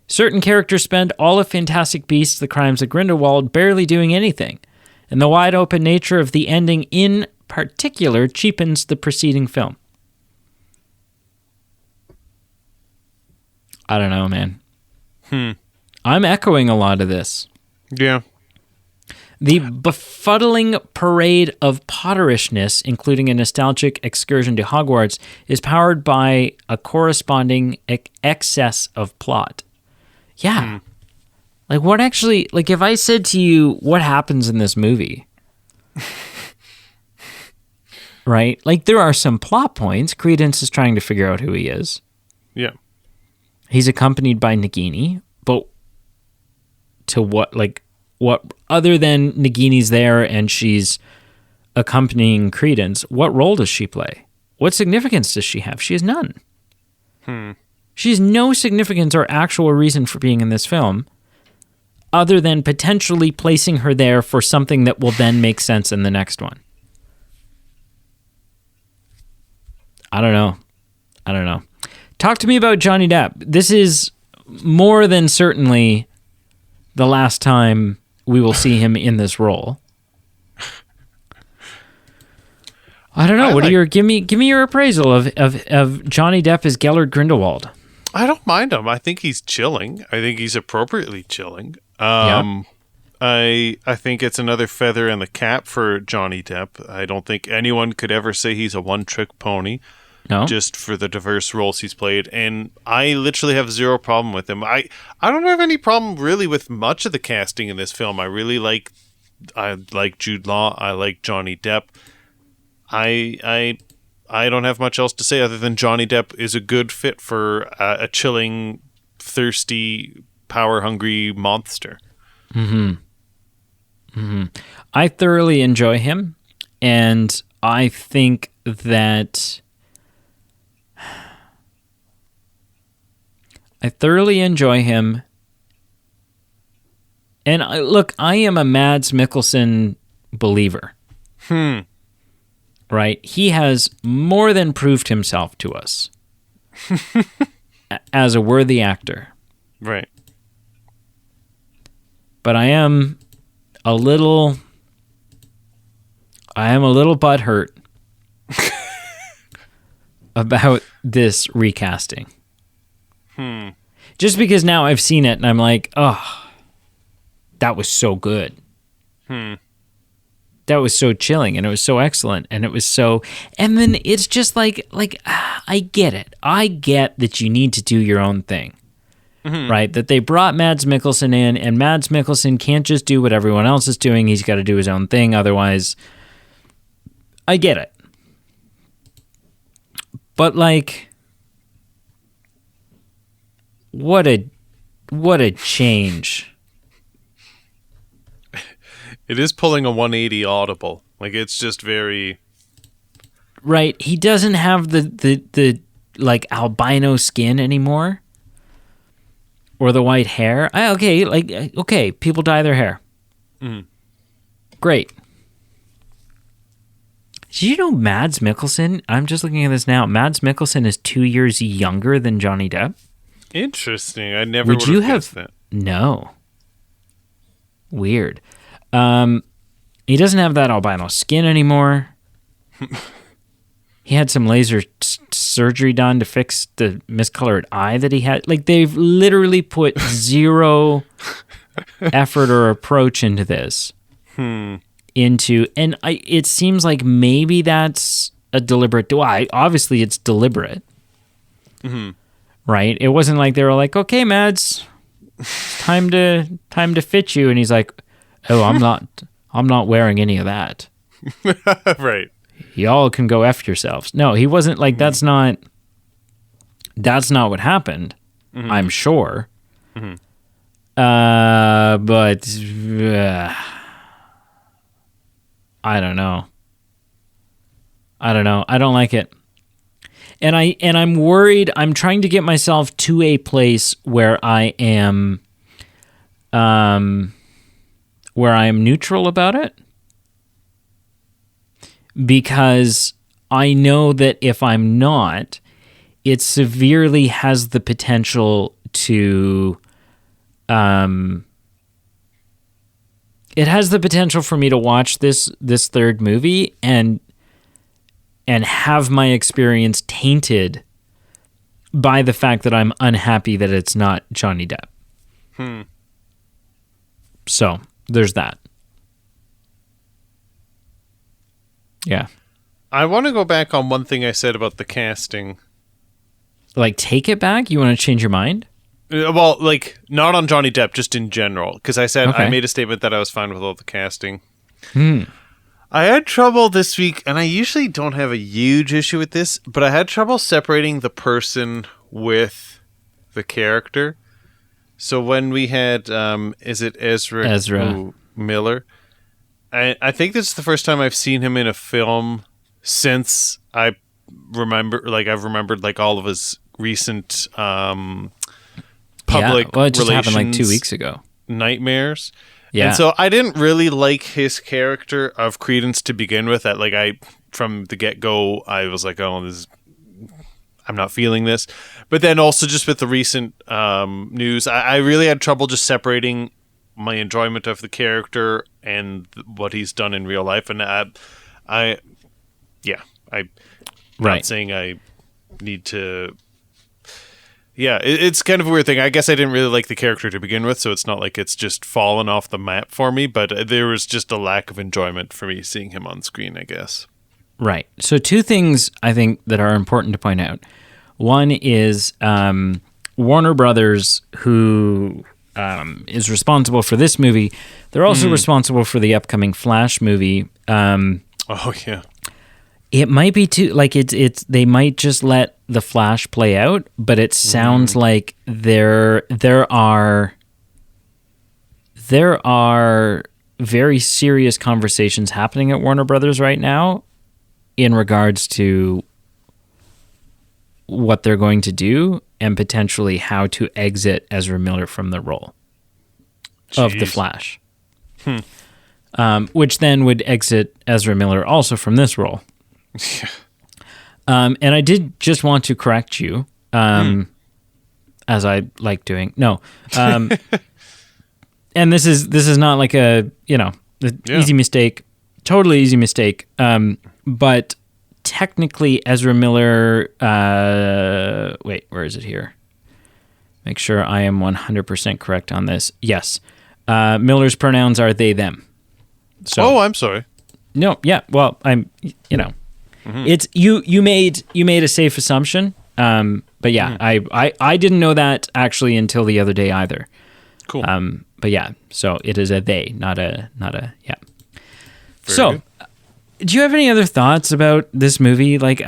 Certain characters spend all of Fantastic Beasts: The Crimes of Grindelwald barely doing anything, and the wide open nature of the ending in particular cheapens the preceding film. I don't know, man. I'm echoing a lot of this. Yeah. The befuddling parade of Potterishness, including a nostalgic excursion to Hogwarts, is powered by a corresponding excess of plot. Yeah. Like, what actually... Like, if I said to you, what happens in this movie? Right? Like, there are some plot points. Credence is trying to figure out who he is. Yeah. He's accompanied by Nagini, but to what, like, what other than Nagini's there and she's accompanying Credence, what role does she play? What significance does she have? She has none. She has no significance or actual reason for being in this film other than potentially placing her there for something that will then make sense in the next one. I don't know. Talk to me about Johnny Depp. This is more than certainly the last time we will see him in this role. I don't know. Give me your appraisal of Johnny Depp as Gellert Grindelwald. I don't mind him. I think he's chilling. I think he's appropriately chilling. Yeah. I think it's another feather in the cap for Johnny Depp. I don't think anyone could ever say he's a one-trick pony. No? Just for the diverse roles he's played, and I literally have zero problem with him. I don't have any problem really with much of the casting in this film. I like Jude Law. I like Johnny Depp. I don't have much else to say other than Johnny Depp is a good fit for a chilling, thirsty, power-hungry monster. I thoroughly enjoy him, and I think that I thoroughly enjoy him. And I am a Mads Mikkelsen believer. Right? He has more than proved himself to us as a worthy actor. Right. But I am a little butthurt about this recasting. Just because now I've seen it and I'm like, oh, that was so good. That was so chilling and it was so excellent and it was so... And then it's just like I get it. I get that you need to do your own thing. Right? That they brought Mads Mikkelsen in and Mads Mikkelsen can't just do what everyone else is doing. He's got to do his own thing. Otherwise, I get it. But like... What a change. It is pulling a 180 audible. Like, it's just very... Right. He doesn't have the like albino skin anymore. Or the white hair. Okay, people dye their hair. Great. Did you know Mads Mikkelsen? I'm just looking at this now. Mads Mikkelsen is 2 years younger than Johnny Depp. Interesting. I never would have guessed that. No. Weird. He doesn't have that albino skin anymore. He had some laser surgery done to fix the miscolored eye that he had. Like, they've literally put zero effort or approach into this. It seems like maybe that's a deliberate... obviously, it's deliberate. Right? It wasn't like they were like, okay, Mads, time to fit you. And he's like, oh, I'm not wearing any of that. Right. Y'all can go F yourselves. No, he wasn't like, that's not what happened. I'm sure. But I don't know. I don't like it. I'm worried. I'm trying to get myself to a place where I am neutral about it, because I know that if I'm not, it severely has the potential to it has the potential for me to watch this third movie and have my experience tainted by the fact that I'm unhappy that it's not Johnny Depp. So there's that. Yeah. I want to go back on one thing I said about the casting. Like, take it back? You want to change your mind? Well, like, not on Johnny Depp, just in general. Because I made a statement that I was fine with all the casting. I had trouble this week, and I usually don't have a huge issue with this, but I had trouble separating the person with the character. So when we had, is it Ezra Miller? I think this is the first time I've seen him in a film since I've remembered like all of his recent public it just happened like 2 weeks ago. Nightmares. Yeah. And so I didn't really like his character of Credence to begin with. From the get-go, I was like, I'm not feeling this. But then also just with the recent news, I really had trouble just separating my enjoyment of the character and what he's done in real life. And I'm not saying I need to... Yeah, it's kind of a weird thing. I guess I didn't really like the character to begin with, so it's not like it's just fallen off the map for me, but there was just a lack of enjoyment for me seeing him on screen, I guess. Right. So two things I think that are important to point out. One is Warner Brothers, who is responsible for this movie. They're also responsible for the upcoming Flash movie. Oh, yeah. It might be too, like, it's they might just let the Flash play out, but it sounds like there are very serious conversations happening at Warner Brothers right now in regards to what they're going to do and potentially how to exit Ezra Miller from the role of the Flash. Which then would exit Ezra Miller also from this role. And I did just want to correct you, as I like doing. No, and this is not like a easy mistake, totally easy mistake. But technically, Ezra Miller. Wait, where is it here? Make sure I am 100% correct on this. Yes, Miller's pronouns are they them. So, I'm sorry. No, yeah. Well, I'm. It's you made a safe assumption, but yeah, I didn't know that actually until the other day either. Cool. But yeah, so it is a they, not a yeah. Very so, good. Do you have any other thoughts about this movie? Like,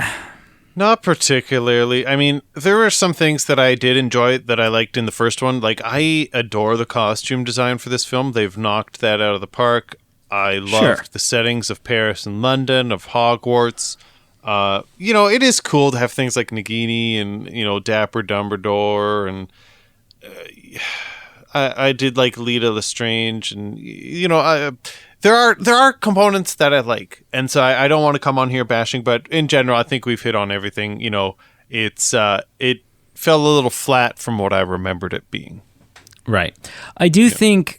not particularly. I mean, there were some things that I did enjoy that I liked in the first one. Like, I adore the costume design for this film. They've knocked that out of the park. I loved the settings of Paris and London, of Hogwarts. It is cool to have things like Nagini and, Dapper Dumbledore. And I did like Lita Lestrange. And, there are components that I like. And so I don't want to come on here bashing, but in general, I think we've hit on everything. It fell a little flat from what I remembered it being. Right. I do think...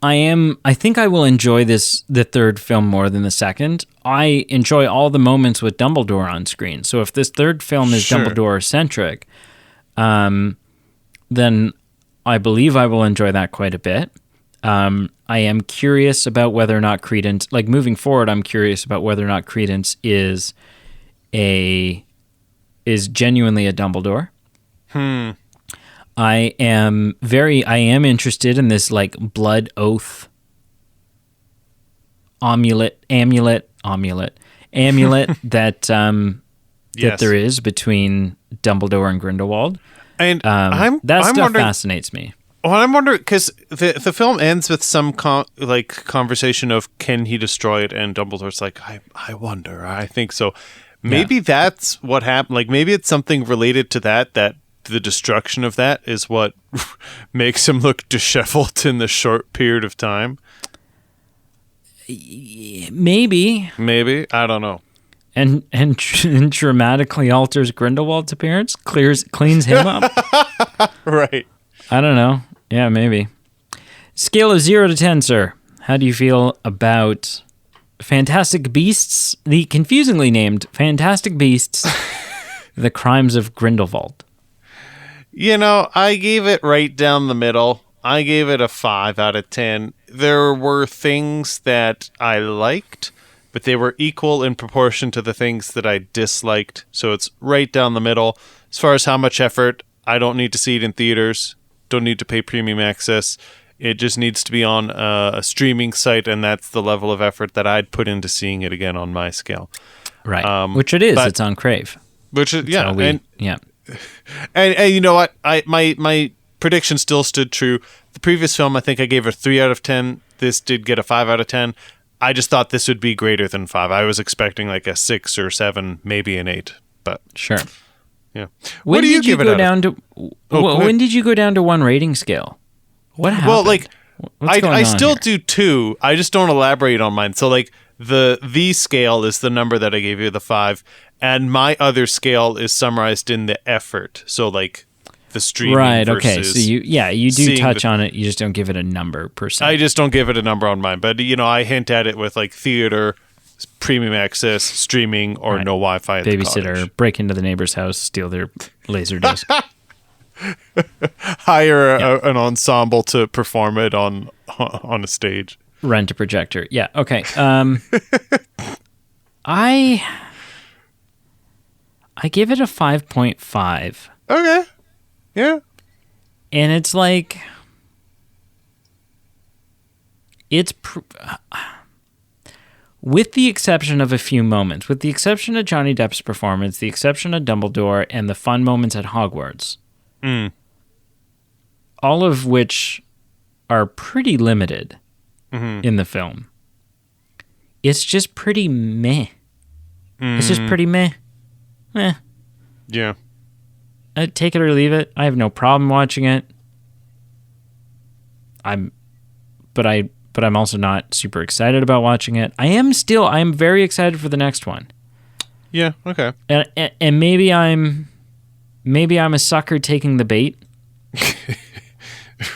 I think I will enjoy the third film more than the second. I enjoy all the moments with Dumbledore on screen. So if this third film is Dumbledore-centric, then I believe I will enjoy that quite a bit. I am curious about whether or not Credence, like moving forward, I'm curious about whether or not Credence is genuinely a Dumbledore. I am interested in this like blood oath amulet that that there is between Dumbledore and Grindelwald. And that stuff fascinates me. Well, I'm wondering because the film ends with some conversation of can he destroy it, and Dumbledore's like, I wonder, I think so. maybe that's what happened. Like, maybe it's something related to that the destruction of that is what makes him look disheveled in the short period of time. Maybe. I don't know. And dramatically alters Grindelwald's appearance, cleans him up. Right. I don't know. Yeah, maybe. Scale of 0 to 10, sir. How do you feel about Fantastic Beasts, the confusingly named Fantastic Beasts, The Crimes of Grindelwald? You know, I gave it right down the middle. I gave it a 5 out of 10. There were things that I liked, but they were equal in proportion to the things that I disliked. So it's right down the middle. As far as how much effort, I don't need to see it in theaters. Don't need to pay premium access. It just needs to be on a streaming site, and that's the level of effort that I'd put into seeing it again on my scale. Right. Which it is. It's on Crave. Which is, yeah. Yeah. And you know what? My prediction still stood true. The previous film, I think I gave a 3 out of 10. This did get a 5 out of 10. I just thought this would be greater than 5. I was expecting like a 6 or 7, maybe an 8. But sure. Yeah. When did you go down to? When did you go down to 1 rating scale? What happened? Well, like I still here? do 2. I just don't elaborate on mine. So like the scale is the number that I gave you, the 5, and my other scale is summarized in the effort. So like the streaming right. versus Okay. So you do touch on it. You just don't give it a number per se. I just don't give it a number on mine. But I hint at it with like theater, premium access, streaming, or no Wi-Fi at babysitter, the cottage. break into the neighbor's house, steal their laser disc. Hire an ensemble to perform it on a stage. Rent a projector. Yeah. Okay. I give it a 5.5. Okay. Yeah. And it's like with the exception of a few moments, with the exception of Johnny Depp's performance, the exception of Dumbledore, and the fun moments at Hogwarts, all of which are pretty limited in the film, it's just pretty meh. It's just pretty meh. Yeah. Take it or leave it. I have no problem watching it. But I'm also not super excited about watching it. I am very excited for the next one. Yeah, okay. And maybe I'm a sucker taking the bait.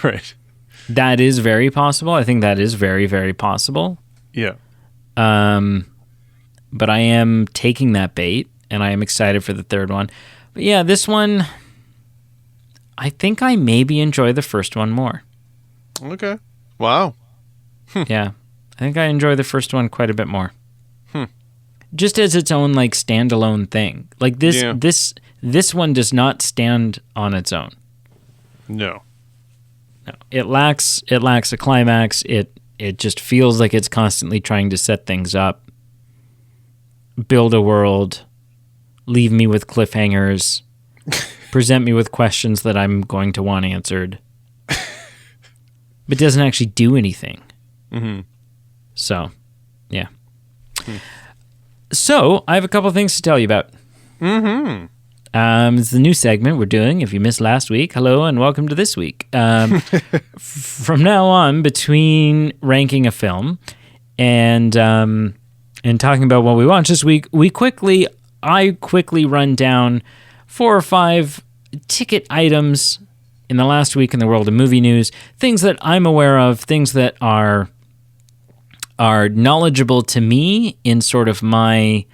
Right. That is very possible. I think that is very, very possible. Yeah. But I am taking that bait, and I am excited for the third one. But yeah, this one, I think I maybe enjoy the first one more. Okay. Wow. Yeah. I think I enjoy the first one quite a bit more. Just as its own like standalone thing. Like this one does not stand on its own. No. It lacks a climax. It just feels like it's constantly trying to set things up, build a world, leave me with cliffhangers, present me with questions that I'm going to want answered, but doesn't actually do anything. So, yeah. So, I have a couple things to tell you about. It's the new segment we're doing. If you missed last week, hello and welcome to this week. From now on, between ranking a film and talking about what we watched this week, I quickly run down 4 or 5 ticket items in the last week in the world of movie news, things that I'm aware of, things that are knowledgeable to me in sort of my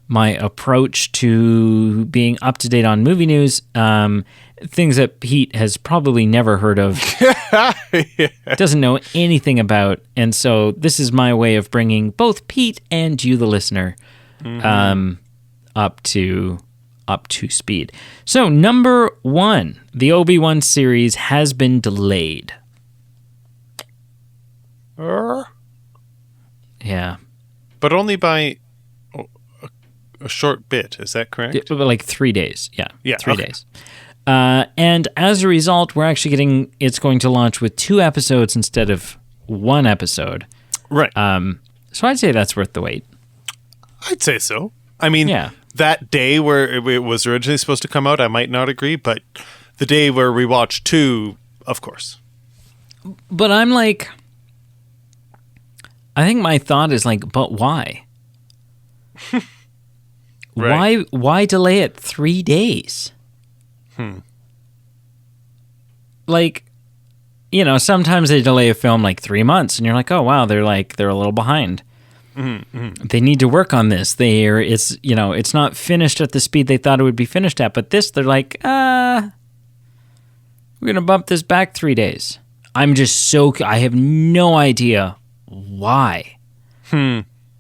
approach to being up to date on movie news, things that Pete has probably never heard of, doesn't know anything about, and so this is my way of bringing both Pete and you, the listener, up to speed. So, number 1, the Obi-Wan series has been delayed. Yeah, but only by a short bit, is that correct? Like 3 days. Yeah, 3 okay. days. And as a result, it's going to launch with 2 episodes instead of 1 episode. Right. So I'd say that's worth the wait. I'd say so. I mean, that day where it was originally supposed to come out, I might not agree, but the day where we watched 2, of course. But I'm like, I think my thought is like, but why? Right. Why delay it 3 days? Like, you know, sometimes they delay a film like 3 months, and you're like, oh wow, they're a little behind. They need to work on this. It's not finished at the speed they thought it would be finished at. But this, they're like, we're gonna bump this back 3 days. I have no idea why.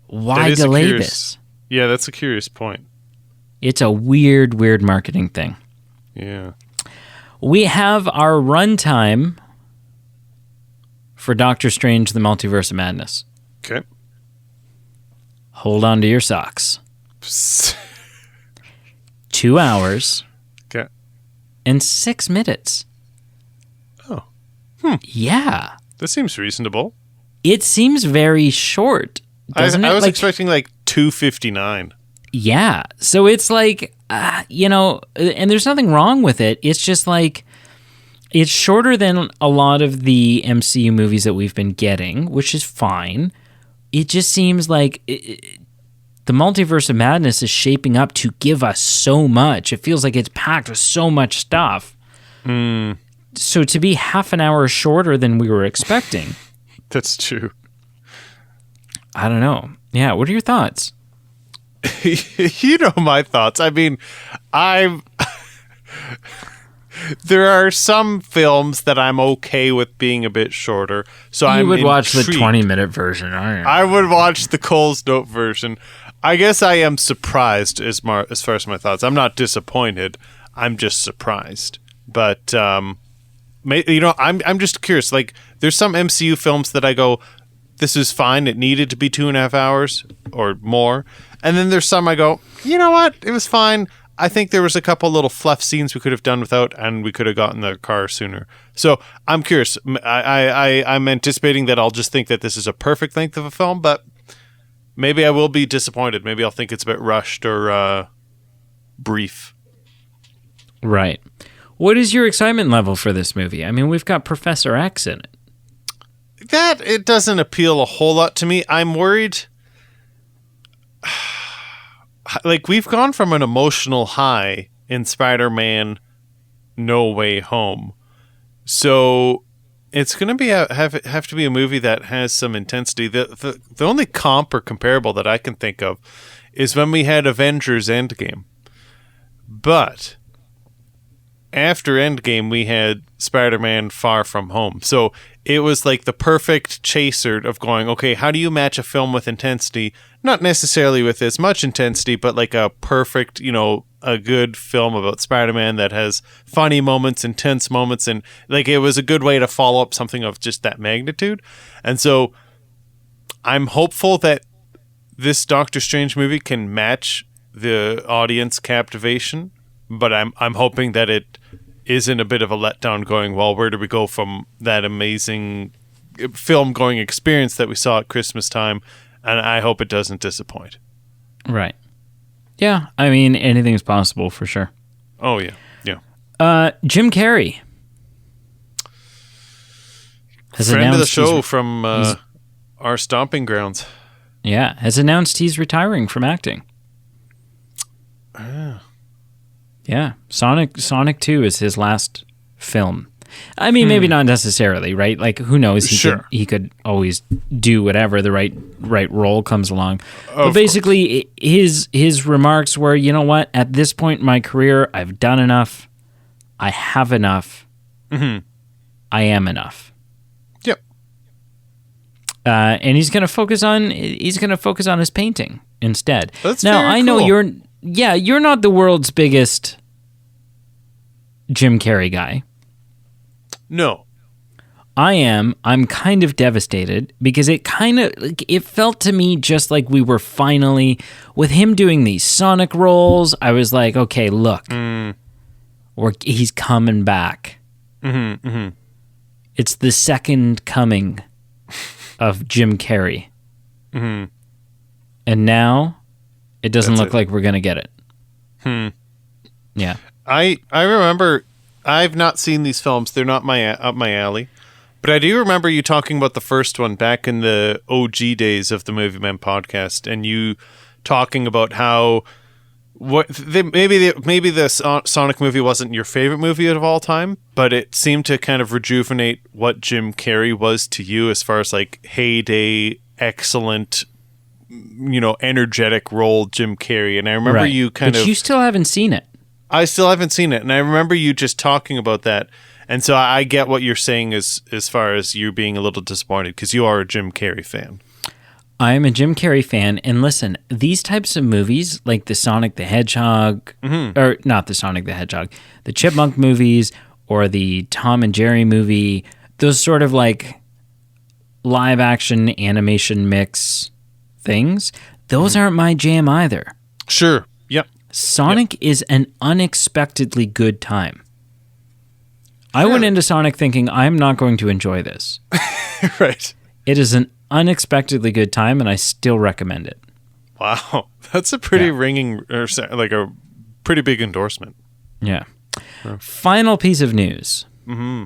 Why delay this? Yeah, that's a curious point. It's a weird marketing thing. Yeah. We have our runtime for Doctor Strange: The Multiverse of Madness. Okay. Hold on to your socks. 2 hours. Okay. And 6 minutes. Oh. Yeah. That seems reasonable. It seems very short, doesn't it? I was expecting like 2:59. Yeah. So it's like, and there's nothing wrong with it. It's just like, it's shorter than a lot of the MCU movies that we've been getting, which is fine. It just seems like the Multiverse of Madness is shaping up to give us so much. It feels like it's packed with so much stuff. So to be half an hour shorter than we were expecting. That's true. I don't know. Yeah, what are your thoughts? You know my thoughts. I mean, there are some films that I'm okay with being a bit shorter. So you would watch the intrigued. 20-minute version, aren't you? I would watch the Cole's Note version. I guess I am surprised as far as my thoughts. I'm not disappointed. I'm just surprised. But I'm just curious. Like, there's some MCU films that I go, this is fine. It needed to be 2.5 hours or more. And then there's some I go, you know what? It was fine. I think there was a couple little fluff scenes we could have done without, and we could have gotten the car sooner. So I'm curious. I'm anticipating that I'll just think that this is a perfect length of a film, but maybe I will be disappointed. Maybe I'll think it's a bit rushed or brief. Right. What is your excitement level for this movie? I mean, we've got Professor X in it. That, it doesn't appeal a whole lot to me. I'm worried. Like, we've gone from an emotional high in Spider-Man No Way Home. So it's going to be have to be a movie that has some intensity. The only comp or comparable that I can think of is when we had Avengers Endgame. But after Endgame, we had Spider-Man Far From Home. So it was like the perfect chaser of going, okay, how do you match a film with intensity? Not necessarily with as much intensity, but like a perfect, a good film about Spider-Man that has funny moments, intense moments, and like it was a good way to follow up something of just that magnitude. And so I'm hopeful that this Doctor Strange movie can match the audience captivation, but I'm hoping that it isn't a bit of a letdown going, well, where do we go from that amazing film-going experience that we saw at Christmas time? And I hope it doesn't disappoint. Right. Yeah, I mean, anything's possible for sure. Oh, yeah. Yeah. Jim Carrey. Friend of the show from our stomping grounds. Yeah, has announced he's retiring from acting. Yeah, Sonic 2 is his last film. I mean, maybe not necessarily, right? Like, who knows? He could always do whatever the right role comes along. But basically, his remarks were, you know what? At this point in my career, I've done enough. I have enough. I am enough. Yep. And he's going to focus on his painting instead. That's now very I know cool. you're not the world's biggest Jim Carrey guy. No. I am. I'm kind of devastated because it felt to me just like we were finally, with him doing these Sonic roles, I was like, okay, look, he's coming back. It's the second coming of Jim Carrey. And now it doesn't look like we're going to get it. Yeah. I remember, I've not seen these films. They're not up my alley. But I do remember you talking about the first one back in the OG days of the Movie Men podcast, and you talking about how maybe the Sonic movie wasn't your favorite movie of all time, but it seemed to kind of rejuvenate what Jim Carrey was to you as far as like heyday, excellent, energetic role Jim Carrey. And I remember you but you still haven't seen it. I still haven't seen it, and I remember you just talking about that. And so I get what you're saying as far as you being a little disappointed because you are a Jim Carrey fan. I'm a Jim Carrey fan, and listen, these types of movies, like the Sonic the Hedgehog, or not the Sonic the Hedgehog, the Chipmunk movies, or the Tom and Jerry movie, those sort of like live action animation mix things, those aren't my jam either. Sure. Yep. Sonic is an unexpectedly good time. I went into Sonic thinking, I'm not going to enjoy this. Right. It is an unexpectedly good time, and I still recommend it. Wow. That's a pretty ringing, or like a pretty big endorsement. Yeah. Final piece of news. Mm-hmm.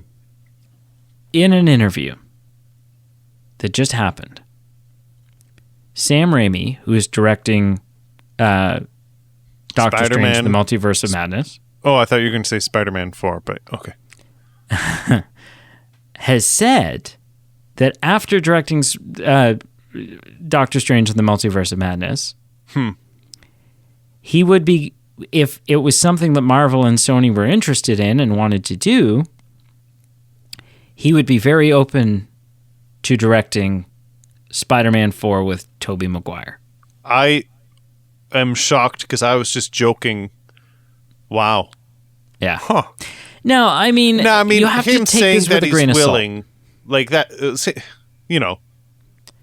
In an interview that just happened, Sam Raimi, who is directing Doctor Strange, The Multiverse of Madness. Oh, I thought you were going to say Spider-Man 4, but okay. has said that after directing Doctor Strange and the Multiverse of Madness, he would be, if it was something that Marvel and Sony were interested in and wanted to do, he would be very open to directing Spider-Man 4 with Tobey Maguire. I am shocked because I was just joking. Wow. Yeah. Huh. No, I mean, you have to take this with a grain of salt. Like that,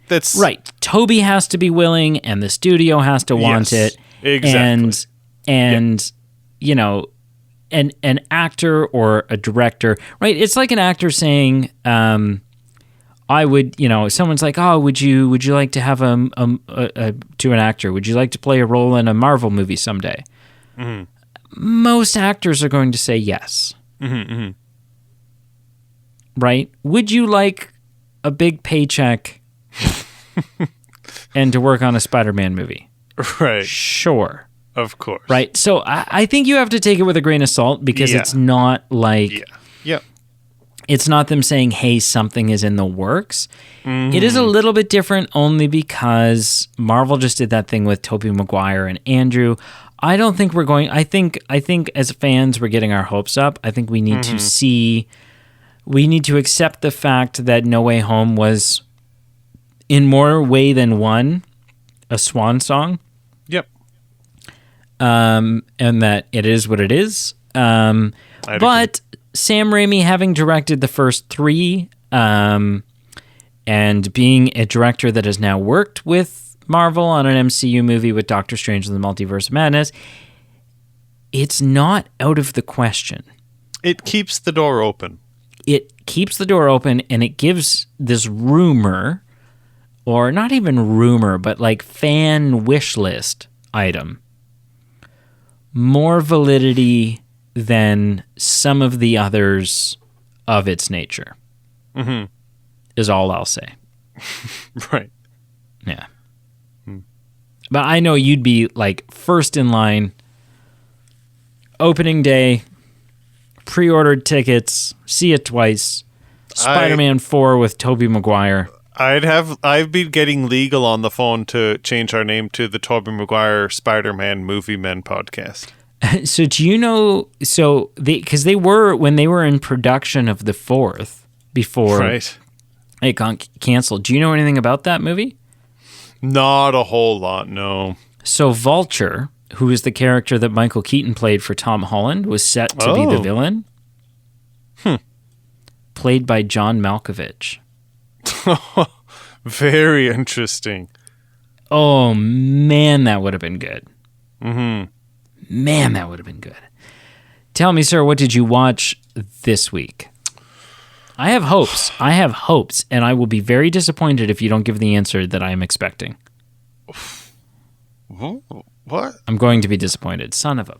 that's right. Toby has to be willing, and the studio has to want it. Exactly. And an actor or a director, right? It's like an actor saying, "I would," someone's like, "Oh, would you like to have to an actor? Would you like to play a role in a Marvel movie someday?" Mm-hmm. Most actors are going to say yes. Mm-hmm, mm-hmm. Right? Would you like a big paycheck and to work on a Spider-Man movie? Right. Sure. Of course. Right? So I think you have to take it with a grain of salt because it's not like... Yeah. It's not them saying, hey, something is in the works. Mm-hmm. It is a little bit different only because Marvel just did that thing with Tobey Maguire and Andrew. I don't think we're going... I think as fans, we're getting our hopes up. I think we need to see... We need to accept the fact that No Way Home was, in more way than one, a swan song. Yep. And that it is what it is. But Sam Raimi, having directed the first three, and being a director that has now worked with Marvel on an MCU movie with Doctor Strange and the Multiverse of Madness, it's not out of the question. It keeps the door open. It keeps the door open, and it gives this rumor, or not even rumor, but like fan wish list item, more validity than some of the others of its nature. Mm-hmm. Is all I'll say. Right. Yeah. But I know you'd be like first in line, opening day, pre-ordered tickets, see it twice, Spider-Man 4 with Tobey Maguire. I've been getting legal on the phone to change our name to the Tobey Maguire Spider-Man Movie Men podcast. So do you know, because they were, when they were in production of the fourth, before it got canceled, do you know anything about that movie? Not a whole lot, no. So Vulture, who is the character that Michael Keaton played for Tom Holland, was set to be the villain. Played by John Malkovich. Very interesting. Oh, man, that would have been good. Mm-hmm. Man, that would have been good. Tell me, sir, what did you watch this week? I have hopes, and I will be very disappointed if you don't give the answer that I am expecting. What? I'm going to be disappointed. Son of a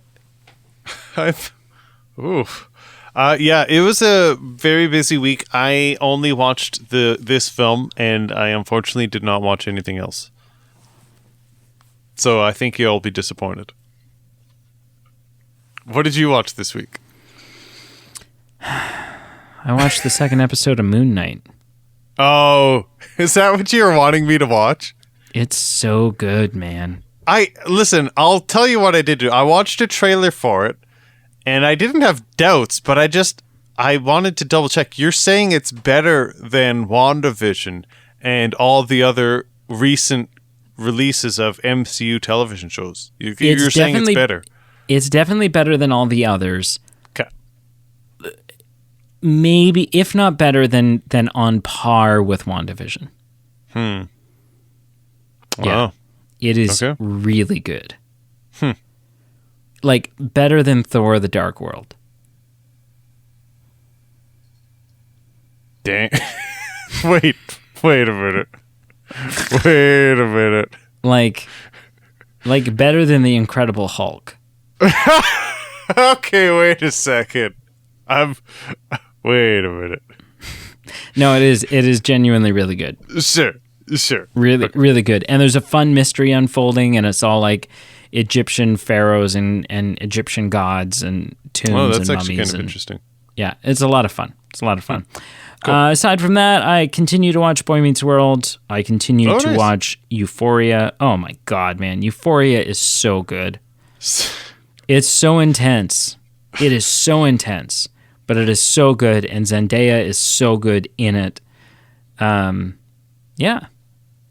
Oof. Yeah, it was a very busy week. I only watched this film, and I unfortunately did not watch anything else. So I think you'll be disappointed. What did you watch this week? I watched the second episode of Moon Knight. Oh, is that what you were wanting me to watch? It's so good, man. Listen, I'll tell you what I did do. I watched a trailer for it, and I didn't have doubts, but I wanted to double check. You're saying it's better than WandaVision and all the other recent releases of MCU television shows. You're saying it's better. It's definitely better than all the others. Okay. Maybe, if not better, than on par with WandaVision. Wow. Yeah. It is really good. Like, better than Thor: The Dark World. Dang. Wait a minute. Wait a minute. Like better than The Incredible Hulk. Okay, wait a second. Wait a minute. No, it is genuinely really good. Sure. Really, okay. Really good. And there's a fun mystery unfolding, and it's all like Egyptian pharaohs and Egyptian gods and tombs and mummies. Oh, that's actually kind of interesting. Yeah, it's a lot of fun. Cool. Aside from that, I continue to watch Boy Meets World. I continue to watch Euphoria. Oh my God, man. Euphoria is so good. It's so intense. It is so intense, but it is so good, and Zendaya is so good in it. Yeah.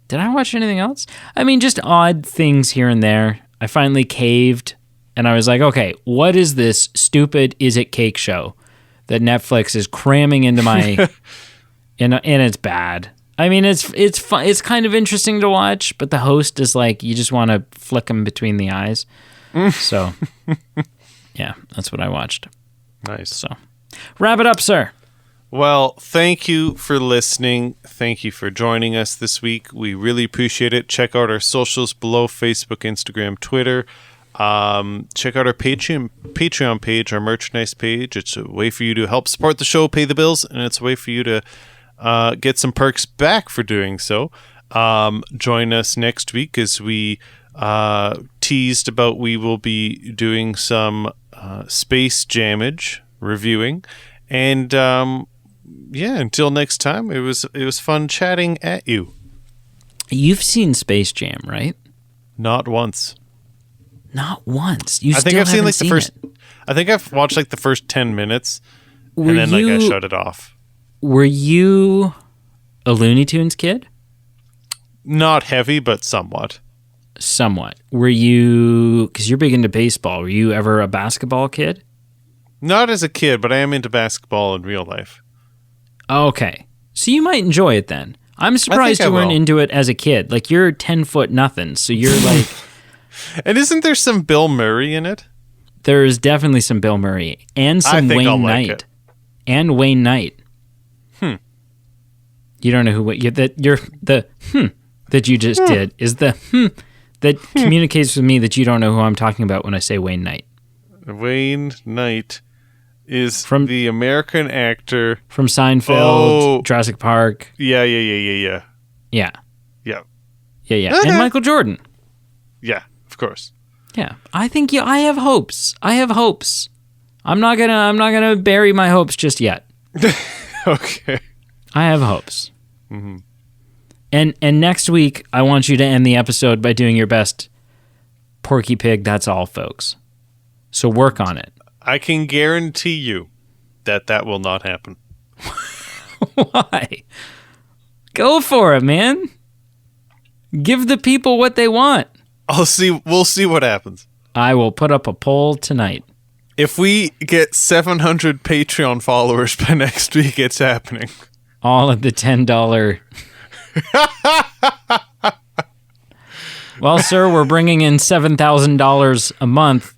Did I watch anything else? I mean, just odd things here and there. I finally caved, and I was like, okay, what is this stupid Is It Cake show that Netflix is cramming into my... and it's bad. I mean, it's fun. It's kind of interesting to watch, but the host is like, you just want to flick him between the eyes. So, yeah, that's what I watched. Nice. So, wrap it up, sir. Well, thank you for listening. Thank you for joining us this week. We really appreciate it. Check out our socials below: Facebook, Instagram, Twitter. Check out our Patreon page, our merchandise page. It's a way for you to help support the show, pay the bills, and it's a way for you to get some perks back for doing so. Join us next week as we teased about we will be doing some Space Jamage reviewing. And until next time, it was fun chatting at you. You've seen Space Jam, right? Not once. Not once. I think I've seen like the first. I think I've watched like the first 10 minutes, and then I shut it off. Were you a Looney Tunes kid? Not heavy, but somewhat. Somewhat. Were you? Because you're big into baseball. Were you ever a basketball kid? Not as a kid, but I am into basketball in real life. Okay, so you might enjoy it then. I'm surprised you weren't into it as a kid. Like, you're 10 foot nothing, so you're like. And isn't there some Bill Murray in it? There is definitely some Bill Murray and some Wayne Knight. And Wayne Knight. You don't know who that you just did is the that communicates with me that you don't know who I'm talking about when I say Wayne Knight. Wayne Knight is from the American actor from Seinfeld, Jurassic Park. Yeah. Yeah. Okay. And Michael Jordan. Yeah, of course. Yeah, I think I have hopes. I'm not gonna bury my hopes just yet. Okay. I have hopes. Mm-hmm. And next week, I want you to end the episode by doing your best Porky Pig. That's all, folks. So work on it. I can guarantee you that will not happen. Why? Go for it, man. Give the people what they want. We'll see what happens. I will put up a poll tonight. If we get 700 Patreon followers by next week, it's happening. All at the $10. Well, sir, we're bringing in $7,000 a month.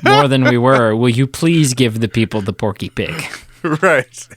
More than we were. Will you please give the people the Porky Pig? Right.